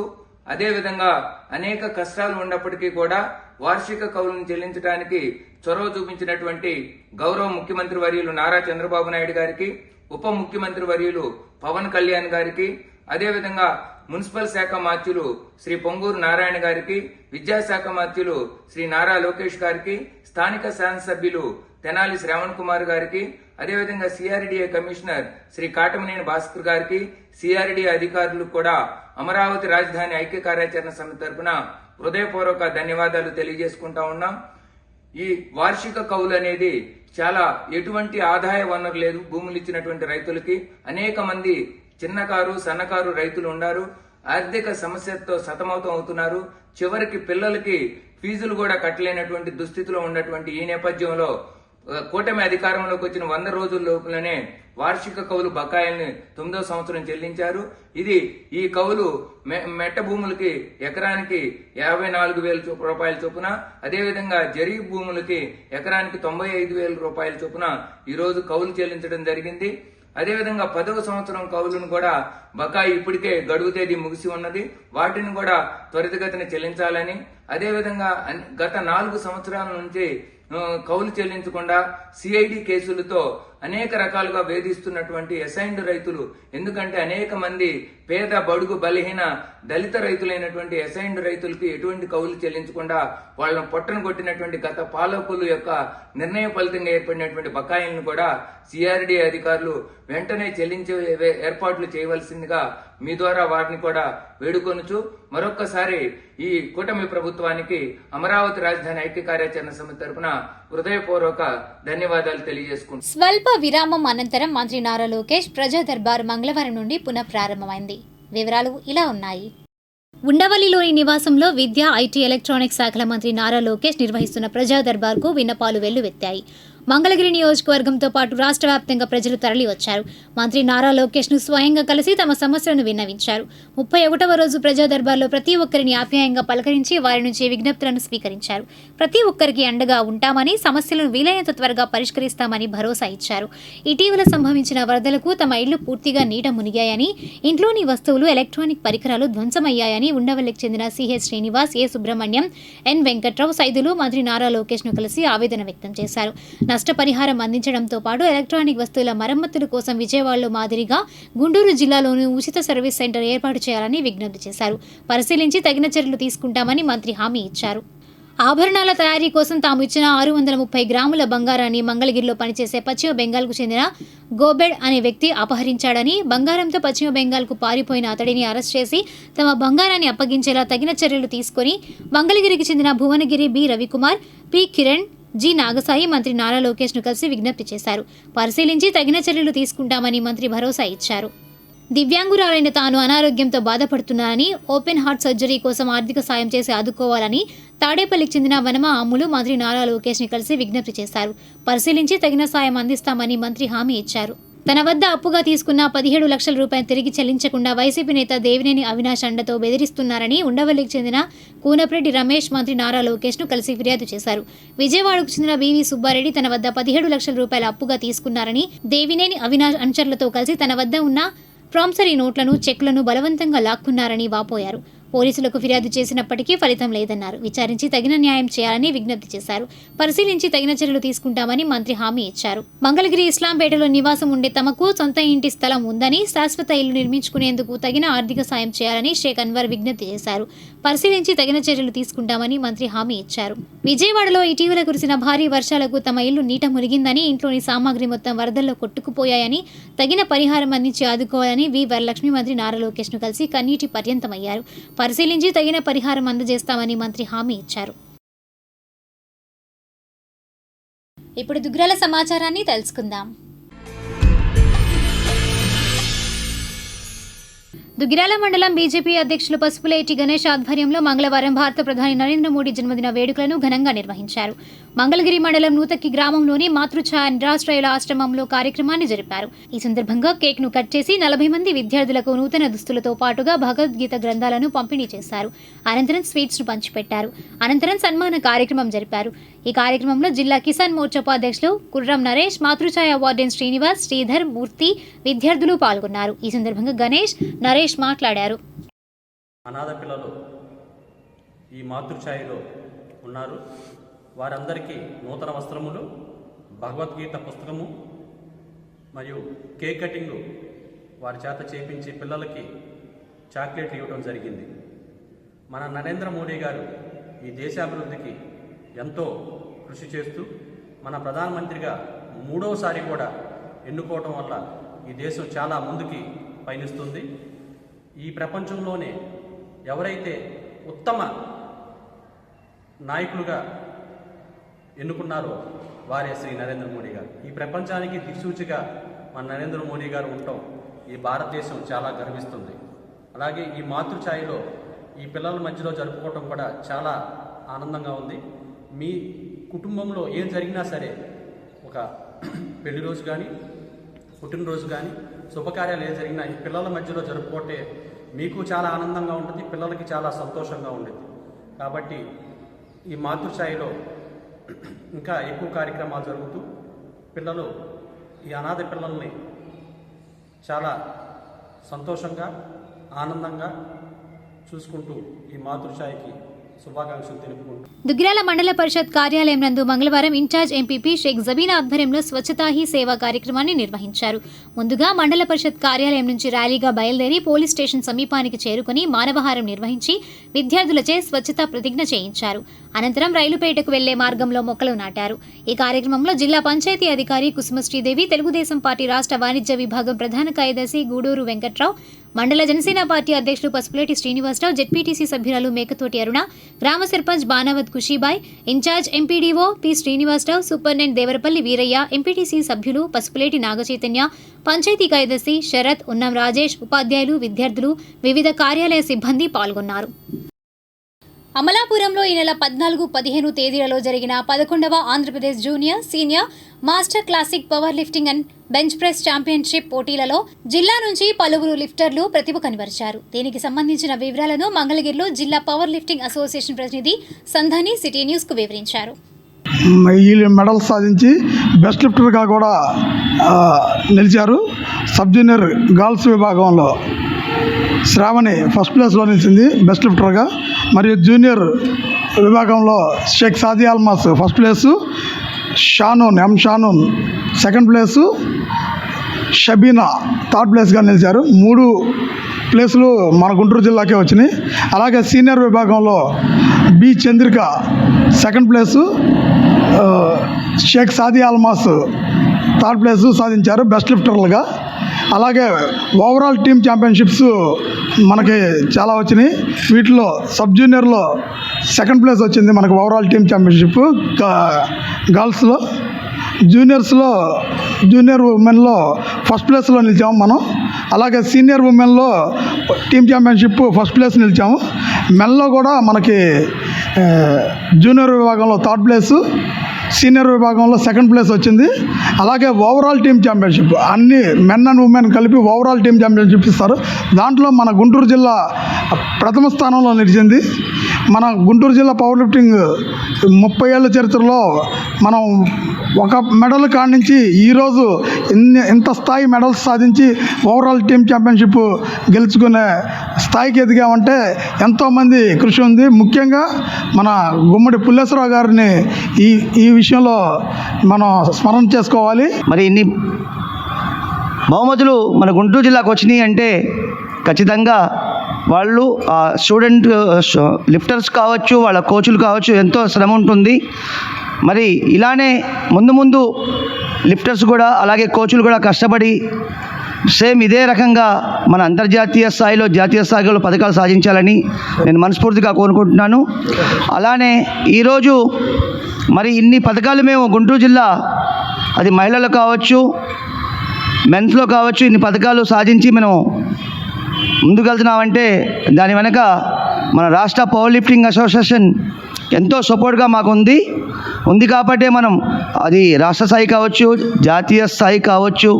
అదేవిధంగా అనేక కష్టాలు ఉన్నప్పటికీ కూడా వార్షిక కౌలును చెల్లించడానికి చొరవ చూపించినటువంటి గౌరవ ముఖ్యమంత్రి వర్యులు నారా చంద్రబాబు నాయుడు గారికి, ఉప ముఖ్యమంత్రి వర్యులు పవన్ కళ్యాణ్ గారికి, అదేవిధంగా మున్సిపల్ శాఖ మాత్యులు శ్రీ పొంగూరు నారాయణ గారికి, విద్యాశాఖ మాత్యులు శ్రీ నారా లోకేష్ గారికి, స్థానిక శాసనసభ్యులు తెనాలి శ్రావణ్ కుమార్ గారికి, అదేవిధంగా సిఆర్డీఏ కమిషనర్ శ్రీ కాటమనేని భాస్కర్ గారికి, సిఆర్డీఏ అధికారులకు కూడా అమరావతి రాజధాని ఐక్య కార్యాచరణ సమితి తరఫున హృదయపూర్వక ధన్యవాదాలు తెలియజేసుకుంటా ఉన్నాం. ఈ వార్షిక కౌలు అనేది చాలా ఎటువంటి ఆదాయ వనరు లేదు భూములు ఇచ్చినటువంటి రైతులకి. అనేక మంది చిన్నకారు, సన్నకారు రైతులు ఉన్నారు. ఆర్థిక సమస్యతో సతమతం అవుతున్నారు. చివరికి పిల్లలకి ఫీజులు కూడా కట్టలేనటువంటి దుస్థితిలో ఉన్నటువంటి ఈ నేపథ్యంలో కూటమి అధికారంలోకి వచ్చిన 100 రోజుల లోపులనే వార్షిక కౌలు బకాయిల్ని 9వ సంవత్సరం చెల్లించారు. ఇది ఈ కౌలు మెట్ట భూములకి ఎకరానికి 54,000 రూపాయల చొప్పున, అదేవిధంగా జరీ భూములకి ఎకరానికి 95,000 రూపాయల చొప్పున ఈ రోజు కౌలు చెల్లించడం జరిగింది. అదేవిధంగా 10వ సంవత్సరం కౌలును కూడా బకాయి ఇప్పటికే గడువు తేదీ ముగిసి ఉన్నది, వాటిని కూడా త్వరితగతిన చెల్లించాలని, అదేవిధంగా గత 4 సంవత్సరాల నుంచి కౌలు చెల్లించకుండా సిఐడి కేసులతో అనేక రకాలుగా వేధిస్తున్నటువంటి అసైన్డ్ రైతులు, ఎందుకంటే అనేక మంది పేద, బడుగు, బలహీన, దళిత రైతులైనటువంటి అసైన్డ్ రైతులకి ఎటువంటి కౌలు చెల్లించకుండా వాళ్ళని పొట్టను కొట్టినటువంటి గత పాలకుల యొక్క నిర్ణయ ఫలితంగా ఏర్పడినటువంటి బకాయిలను కూడా సిఆర్డీ అధికారులు వెంటనే చెల్లించే ఏర్పాట్లు చేయవలసిందిగా మీ ద్వారా వారిని కూడా వేడుకొనుచు మరొక్కసారి ఈ కూటమి ప్రభుత్వానికి అమరావతి రాజధాని ఐక్య కార్యాచరణ సమితి తరఫున హృదయపూర్వక ధన్యవాదాలు తెలియజేసుకుంటున్నాను. స్వల్ప విరామం అనంతరం మంత్రి నారా లోకేష్ ప్రజా దర్బార్ మంగళవారం నుండి పునః ప్రారంభమైంది. వివరాలు ఇలా ఉన్నాయి. ఉండవల్లిలోని నివాసంలో విద్యా, ఐటీ, ఎలక్ట్రానిక్స్ శాఖల మంత్రి నారా లోకేష్ నిర్వహిస్తున్న ప్రజా దర్బార్కు విన్నపాలు వెల్లువెత్తాయి. మంగళగిరి నియోజకవర్గంతో పాటు రాష్ట్ర వ్యాప్తంగా ప్రజలు తరలి వచ్చారు. మంత్రి నారా లోకేష్ ను స్వయంగా కలిసి తమ సమస్యలను విన్నవించారు. 31వ రోజు ప్రజా దర్బార్లో ప్రతి ఒక్కరిని ఆప్యాయంగా పలకరించి వారి నుంచి విజ్ఞప్తులను స్వీకరించారు. ప్రతి ఒక్కరికి అండగా ఉంటామని, సమస్యలను వీలైనంత త్వరగా పరిష్కరిస్తామని భరోసా ఇచ్చారు. ఇటీవల సంభవించిన వరదలకు తమ ఇళ్లు పూర్తిగా నీట మునిగాయని, ఇంట్లోని వస్తువులు, ఎలక్ట్రానిక్ పరికరాలు ధ్వంసమయ్యాయని ఉండవల్లికి చెందిన సిహెచ్ శ్రీనివాస్, ఏ సుబ్రహ్మణ్యం, ఎన్ వెంకట్రావు సైదులు మంత్రి నారా లోకేష్ ను కలిసి ఆవేదన వ్యక్తం చేశారు. నష్టపరిహారం అందించడంతో పాటు ఎలక్ట్రానిక్ వస్తువుల మరమ్మతుల కోసం విజయవాడలో మాదిరిగా గుంటూరు జిల్లాలోనూ ఉచిత సర్వీస్ సెంటర్ ఏర్పాటు చేయాలని విజ్ఞప్తి చేశారు. పరిశీలించి తగిన చర్యలు తీసుకుంటామని మంత్రి హామీ ఇచ్చారు. ఆభరణాల తయారీ కోసం తాము ఇచ్చిన 630 గ్రాముల బంగారాన్ని మంగళగిరిలో పనిచేసే పశ్చిమ బెంగాల్కు చెందిన గోబెడ్ అనే వ్యక్తి అపహరించాడని, బంగారంతో పశ్చిమ బెంగాల్కు పారిపోయిన అతడిని అరెస్ట్ చేసి తమ బంగారాన్ని అప్పగించేలా తగిన చర్యలు తీసుకుని మంగళగిరికి చెందిన Bhuvanagiri B Ravikumar, P Kiran, G Nagasai మంత్రి నారా లోకేష్ను కలిసి విజ్ఞప్తి చేశారు. పరిశీలించి తగిన చర్యలు తీసుకుంటామని మంత్రి భరోసా ఇచ్చారు. దివ్యాంగురాలైన తాను అనారోగ్యంతో బాధపడుతున్నానని, ఓపెన్ హార్ట్ సర్జరీ కోసం ఆర్థిక సాయం చేసి ఆదుకోవాలని తాడేపల్లికి చెందిన వనమ అమ్ములు మంత్రి నారా లోకేష్ని కలిసి విజ్ఞప్తి చేశారు. పరిశీలించి తగిన సాయం అందిస్తామని మంత్రి హామీ ఇచ్చారు. తన వద్ద అప్పుగా తీసుకున్న 17 లక్షల రూపాయలు తిరిగి చెల్లించకుండా వైసీపీ నేత దేవినేని అవినాష్ అండతో బెదిరిస్తున్నారని ఉండవల్లికి చెందిన కూనప్రెడ్డి రమేష్ మంత్రి నారా లోకేష్ను కలిసి ఫిర్యాదు చేశారు. విజయవాడకు చెందిన వివి సుబ్బారెడ్డి తన వద్ద 17 లక్షల రూపాయల అప్పుగా తీసుకున్నారని, దేవినేని అవినాష్ అనుచరులతో కలిసి తన వద్ద ఉన్న ప్రామిసరీ నోట్లను, చెక్లను బలవంతంగా లాక్కున్నారని వాపోయారు. పోలీసులకు ఫిర్యాదు చేసినప్పటికీ ఫలితం లేదన్నారు. విచారించి తగిన న్యాయం చేయాలని విజ్ఞప్తి చేశారు. పరిశీలించి తగిన చర్యలు తీసుకుంటామని మంత్రి హామీ ఇచ్చారు. మంగళగిరి ఇస్లాంపేటలో నివాసం ఉండే తమకు సొంత ఇంటి స్థలం ఉందని, శాశ్వత ఇల్లు నిర్మించుకునేందుకు తగిన ఆర్థిక సాయం చేయాలని షేక్ అన్వర్ విజ్ఞప్తి చేశారు. పరిశీలించి తగిన చర్యలు తీసుకుంటామని మంత్రి హామీ ఇచ్చారు. విజయవాడలో ఇటీవల కురిసిన భారీ వర్షాలకు తమ ఇల్లు నీట మునిగిందని, ఇంట్లోని సామాగ్రి మొత్తం వరదల్లో కొట్టుకుపోయాయని, తగిన పరిహారం అందించి ఆదుకోవాలని వి వరలక్ష్మి మంత్రి నారా లోకేష్ను కలిసి కన్నీటి పర్యంతమయ్యారు. పరిశీలించి తగిన పరిహారం అందజేస్తామని మంత్రి హామీ ఇచ్చారు. ఇప్పుడు దుగ్రాల సమాచారాన్ని తెలుసుకుందాం. దుగ్గిరాల మండలం బీజేపీ అధ్యక్షులు పసుపులేటి గణేష్ ఆధ్వర్యంలో మంగళవారం భారత ప్రధాని నరేంద్ర మోడీ జన్మదిన వేడుకలను ఘనంగా నిర్వహించారు. మంగళగిరి మండలం నూతక్కి గ్రామంలోని మాతృఛాయ నిరాశ్రయుల ఆశ్రమంలో కార్యక్రమాన్ని జరిపారు. ఈ సందర్భంగా కేక్ ను కట్ చేసి 40 మంది విద్యార్థులకు నూతన దుస్తులతో పాటుగా భగవద్గీత గ్రంథాలను పంపిణీ చేశారు. అనంతరం స్వీట్స్ ను పంచిపెట్టారు. అనంతరం సన్మాన కార్యక్రమం జరిపారు. ఈ కార్యక్రమంలో జిల్లా కిసాన్ మోర్చా ఉపాధ్యక్షులు కుర్రం నరేష్, మాతృఛాయ వార్డెన్ శ్రీనివాస్, శ్రీధర్, మూర్తి విద్యార్థులు పాల్గొన్నారు. ఈ సందర్భంగా గణేష్, నరేష్ మాట్లాడారు. అనాథ పిల్లలు ఈ మాతృఛాయలో ఉన్నారు. వారందరికీ నూతన వస్త్రములు, భగవద్గీత పుస్తకము మరియు కేక్ కటింగ్ వారి చేత చేపించి పిల్లలకి చాక్లెట్లు ఇవ్వడం జరిగింది. మన నరేంద్ర మోడీ గారు ఈ దేశాభివృద్ధికి ఎంతో కృషి చేస్తూ మన ప్రధానమంత్రిగా 3వసారి కూడా ఎన్నుకోవటం వల్ల ఈ దేశం చాలా ముందుకి పయనిస్తుంది. ఈ ప్రపంచంలోనే ఎవరైతే ఉత్తమ నాయకులుగా ఎన్నుకున్నారో వారే శ్రీ నరేంద్ర మోడీ గారు. ఈ ప్రపంచానికి దిక్సూచిగా మన నరేంద్ర మోడీ గారు ఉండటం ఈ భారతదేశం చాలా గర్విస్తుంది. అలాగే ఈ మాతృఛాయలో ఈ పిల్లల మధ్యలో జరుపుకోవటం కూడా చాలా ఆనందంగా ఉంది. మీ కుటుంబంలో ఏం జరిగినా సరే, ఒక పెళ్లి రోజు కానీ, పుట్టినరోజు కానీ, శుభకార్యాలు ఏం జరిగినా ఈ పిల్లల మధ్యలో జరుపుకుంటే మీకు చాలా ఆనందంగా ఉంటుంది, పిల్లలకి చాలా సంతోషంగా ఉంటుంది. కాబట్టి ఈ మాతృఛాయలో ఇంకా ఎక్కువ కార్యక్రమాలు జరుగుతూ పిల్లలు ఈ అనాథ పిల్లల్ని చాలా సంతోషంగా, ఆనందంగా చూసుకుంటూ ఈ మాతృఛాయకి శుభాకాంక్షలు తెలుపుకుంటూ దుగ్గిరాల మండల పరిషత్ కార్యాలయం నందు మంగళవారం ఇన్ఛార్జ్ ఎంపీపీ షేక్ జబీనా ఆధ్వర్యంలో స్వచ్ఛతా హీ సేవా కార్యక్రమాన్ని నిర్వహించారు. ముందుగా మండల పరిషత్ కార్యాలయం నుంచి ర్యాలీగా బయలుదేరి పోలీస్ స్టేషన్ సమీపానికి చేరుకుని మానవహారం నిర్వహించి విద్యార్థులచే స్వచ్ఛతా ప్రతిజ్ఞ చేయించారు. అనంతరం రైలుపేటకు వెళ్లే మార్గంలో మొక్కలు నాటారు. ఈ కార్యక్రమంలో జిల్లా పంచాయతీ అధికారి కుసుమశ్రీదేవి, తెలుగుదేశం పార్టీ రాష్ట్ర వాణిజ్య విభాగం ప్రధాన కార్యదర్శి గూడూరు వెంకట్రావు, మండల జనసేన పార్టీ అధ్యక్షులు పసుపులేటి శ్రీనివాసరావు, జెడ్పీటీసీ సభ్యురాలు మేకతోటి అరుణ, గ్రామ sarpanch Banavath Khushibai, incharge MPDO P Srinivasarao, superintendent Devarapalli Veerayya, MPTC సభ్యులు పసుపులేటి నాగచైతన్య, పంచాయతీ కార్యదర్శి శరత్, ఉన్నం రాజేష్, ఉపాధ్యాయులు, విద్యార్థులు, వివిధ కార్యాలయ సిబ్బంది పాల్గొన్నారు. అమలాపురంలో ఈ నెల 14, 15 తేదీలలో జరిగిన 11వ Andhra Pradesh junior, senior, master classic power lifting and bench press championship పోటీలలో జిల్లా నుంచి పలువురు లిఫ్టర్లు ప్రతిభ కనబరిచారు. దీనికి సంబంధించిన వివరాలను మంగళగిరిలో జిల్లా పవర్ లిఫ్టింగ్ అసోసియేషన్ ప్రతినిధి సంధాని సిటీ న్యూస్ కు వివరించారు. ఈ మెడల్ సాధించి బెస్ట్ లిఫ్టర్గా కూడా నిలిచారు. సబ్ జూనియర్ గర్ల్స్ విభాగంలో శ్రావణి ఫస్ట్ ప్లేస్లో నిలిచింది బెస్ట్ లిఫ్టర్గా. మరియు జూనియర్ విభాగంలో Shaik Sadi Almas first place, Shanoon second place, Shabina third ప్లేస్గా నిలిచారు. 3 ప్లేసులు మన గుంటూరు జిల్లాకే వచ్చినాయి. అలాగే సీనియర్ విభాగంలో B Chandrika second place, Shaik Sadi Almas third place సాధించారు బెస్ట్ లిఫ్టర్లుగా. అలాగే ఓవరాల్ టీమ్ ఛాంపియన్షిప్స్ మనకి చాలా వచ్చినాయి. వీటిలో సబ్ జూనియర్లో సెకండ్ ప్లేస్ వచ్చింది మనకు ఓవరాల్ టీమ్ ఛాంపియన్షిప్ గర్ల్స్లో. జూనియర్ ఉమెన్లో ఫస్ట్ ప్లేస్లో నిలిచాము మనం. అలాగే సీనియర్ ఉమెన్లో టీమ్ ఛాంపియన్షిప్ ఫస్ట్ ప్లేస్ నిలిచాము. మెన్లో కూడా మనకి జూనియర్ విభాగంలో థర్డ్ ప్లేసు, సీనియర్ విభాగంలో సెకండ్ ప్లేస్ వచ్చింది. అలాగే ఓవరాల్ టీమ్ ఛాంపియన్షిప్ అన్ని మెన్ అండ్ ఉమెన్ కలిపి ఓవరాల్ టీమ్ ఛాంపియన్షిప్ ఇస్తారు. దాంట్లో మన గుంటూరు జిల్లా ప్రథమ స్థానంలో నిలిచింది. మన గుంటూరు జిల్లా పవర్ లిఫ్టింగ్ 30 ఏళ్ళ చరిత్రలో మనం ఒక మెడల్ కాడి నుంచి ఈరోజు ఇంత స్థాయి మెడల్స్ సాధించి ఓవరాల్ టీమ్ ఛాంపియన్షిప్ గెలుచుకునే స్థాయికి ఎదిగామంటే ఎంతోమంది కృషి ఉంది. ముఖ్యంగా మన గుమ్మడి పుల్లేశ్వరరావు గారిని ఈ విషయంలో మనం స్మరణ చేసుకోవాలి. మరి ఇన్ని బహుమతులు మన గుంటూరు జిల్లాకు వచ్చినాయి అంటే ఖచ్చితంగా వాళ్ళు స్టూడెంట్ లిఫ్టర్స్ కావచ్చు, వాళ్ళ కోచ్లు కావచ్చు, ఎంతో శ్రమ ఉంటుంది. మరి ఇలానే ముందు లిఫ్టర్స్ కూడా అలాగే కోచ్లు కూడా కష్టపడి సేమ్ ఇదే రకంగా మన అంతర్జాతీయ స్థాయిలో జాతీయ స్థాయిలో పథకాలు సాధించాలని నేను మనస్ఫూర్తిగా కోరుకుంటున్నాను. అలానే ఈరోజు మరి ఇన్ని పథకాలు మేము గుంటూరు జిల్లా అది మహిళలు కావచ్చు, మెన్స్లో కావచ్చు, ఇన్ని పథకాలు సాధించి మనం ముందుకెళ్తున్నామంటే దాని వెనక మన రాష్ట్ర పవర్ లిఫ్టింగ్ అసోసియేషన్ ఎంతో సపోర్ట్గా మాకు ఉంది కాబట్టి మనం అది రాష్ట్ర స్థాయి కావచ్చు, జాతీయ స్థాయి కావచ్చు,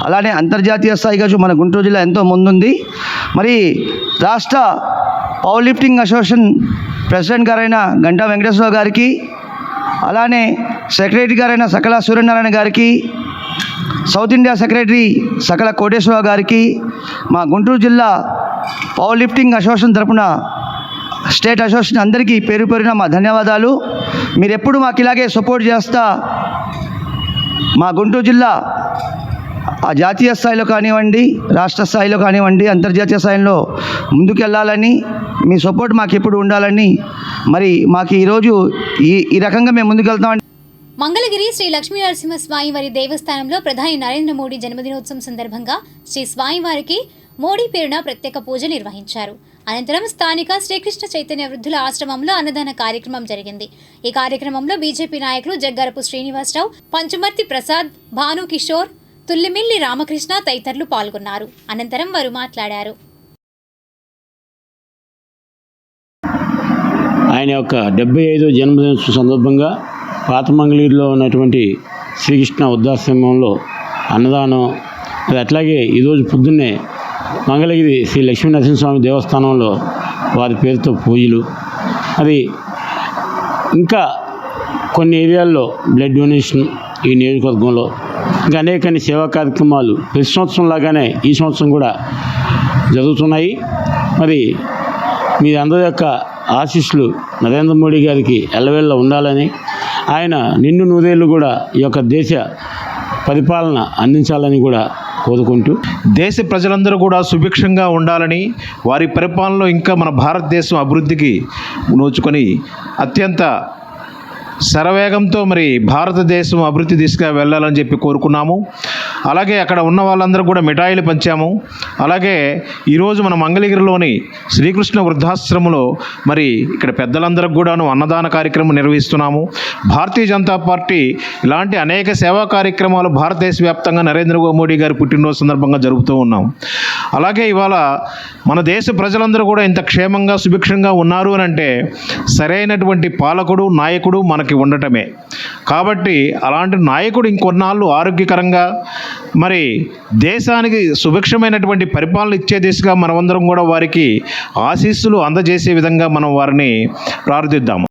అలానే అంతర్జాతీయ స్థాయి కావచ్చు, మన గుంటూరు జిల్లా ఎంతో ముందుంది. మరి రాష్ట్ర పవర్ లిఫ్టింగ్ అసోసియేషన్ ప్రెసిడెంట్ గారైన గంటా వెంకటేశ్వరరావు గారికి, అలానే సెక్రటరీ గారైన సకల సూర్యనారాయణ గారికి, సౌత్ ఇండియా సెక్రటరీ సకల కోటేశ్వరరావు గారికి, మా గుంటూరు జిల్లా పవర్ లిఫ్టింగ్ అసోసియేషన్ తరపున స్టేట్ అసోసియేషన్ అందరికీ పేరు పేరున మా ధన్యవాదాలు. మీరు ఎప్పుడు మాకు ఇలాగే సపోర్ట్ చేస్తా మా గుంటూరు జిల్లా ఆ జాతీయ స్థాయిలో కానివ్వండి, రాష్ట్ర స్థాయిలో కానివ్వండి, అంతర్జాతీయ స్థాయిలో ముందుకెళ్ళాలని మీ సపోర్ట్ మాకు ఎప్పుడు ఉండాలని మరి మాకు ఈరోజు ఈ రకంగా మేము ముందుకెళ్తామండి. మంగళగిరి శ్రీ లక్ష్మీ నరసింహస్వామి వారి దేవస్థానంలో ప్రధాని నరేంద్ర మోడీ జన్మదినోత్సవం సందర్భంగా శ్రీ స్వామివారికి మోడీ పేరున ప్రత్యేక పూజ నిర్వహించారు. అనంతరం స్థానిక శ్రీకృష్ణ చైతన్య వృద్ధుల ఆశ్రమంలో అన్నదాన కార్యక్రమం జరిగింది. ఈ కార్యక్రమంలో బీజేపీ నాయకులు జగ్గారపు శ్రీనివాసరావు, పంచుమర్తి ప్రసాద్, భాను కిషోర్, తుల్లిమిల్లి రామకృష్ణ తదితరులు పాల్గొన్నారు. అనంతరం వారు మాట్లాడారు. ఆయన యొక్క 75వ జన్మదినోత్సవం సందర్భంగా పాత మంగళగిరిలో ఉన్నటువంటి శ్రీకృష్ణ వృద్ధాశ్రమంలో అన్నదానం, అది అట్లాగే ఈరోజు పొద్దున్నే మంగళగిరి శ్రీ లక్ష్మీ నరసింహస్వామి దేవస్థానంలో వారి పేరుతో పూజలు, అది ఇంకా కొన్ని ఏరియాల్లో బ్లడ్ డొనేషన్ ఈ నియోజకవర్గంలో ఇంకా అనేక సేవా కార్యక్రమాలు ప్రతి సంవత్సరం లాగానే ఈ సంవత్సరం కూడా జరుగుతున్నాయి. మరి మీ అందరి యొక్క ఆశీస్సులు నరేంద్ర మోడీ గారికి ఎల్లవేళ్ళ ఉండాలని, ఆయన నిండు నూరేళ్ళు కూడా ఈ యొక్క దేశ పరిపాలన అందించాలని కూడా కోరుకుంటూ, దేశ ప్రజలందరూ కూడా సుభిక్షంగా ఉండాలని, వారి పరిపాలనలో ఇంకా మన భారతదేశం అభివృద్ధికి నోచుకొని అత్యంత శరవేగంతో మరి భారతదేశం అభివృద్ధి దిశగా వెళ్ళాలని చెప్పి కోరుకున్నాము. అలాగే అక్కడ ఉన్న వాళ్ళందరూ కూడా మిఠాయిలు పంచాము. అలాగే ఈరోజు మన మంగళగిరిలోని శ్రీకృష్ణ వృద్ధాశ్రమంలో మరి ఇక్కడ పెద్దలందరికీ కూడాను అన్నదాన కార్యక్రమం నిర్వహిస్తున్నాము. భారతీయ జనతా పార్టీ ఇలాంటి అనేక సేవా కార్యక్రమాలు భారతదేశ వ్యాప్తంగా నరేంద్ర మోడీ గారి పుట్టినరోజు సందర్భంగా జరుపుతూ ఉన్నాం. అలాగే ఇవాళ మన దేశ ప్రజలందరూ కూడా ఇంత క్షేమంగా సుభిక్షంగా ఉన్నారు అని అంటే సరైనటువంటి పాలకుడు, నాయకుడు మనకి ఉండటమే. కాబట్టి అలాంటి నాయకుడు ఇంకొన్నాళ్ళు ఆరోగ్యకరంగా మరి దేశానికి సుభిక్షమైనటువంటి పరిపాలన ఇచ్చే దిశగా మనమందరం కూడా వారికి ఆశీస్సులు అందజేసే విధంగా మనం వారిని ప్రార్థిద్దాము.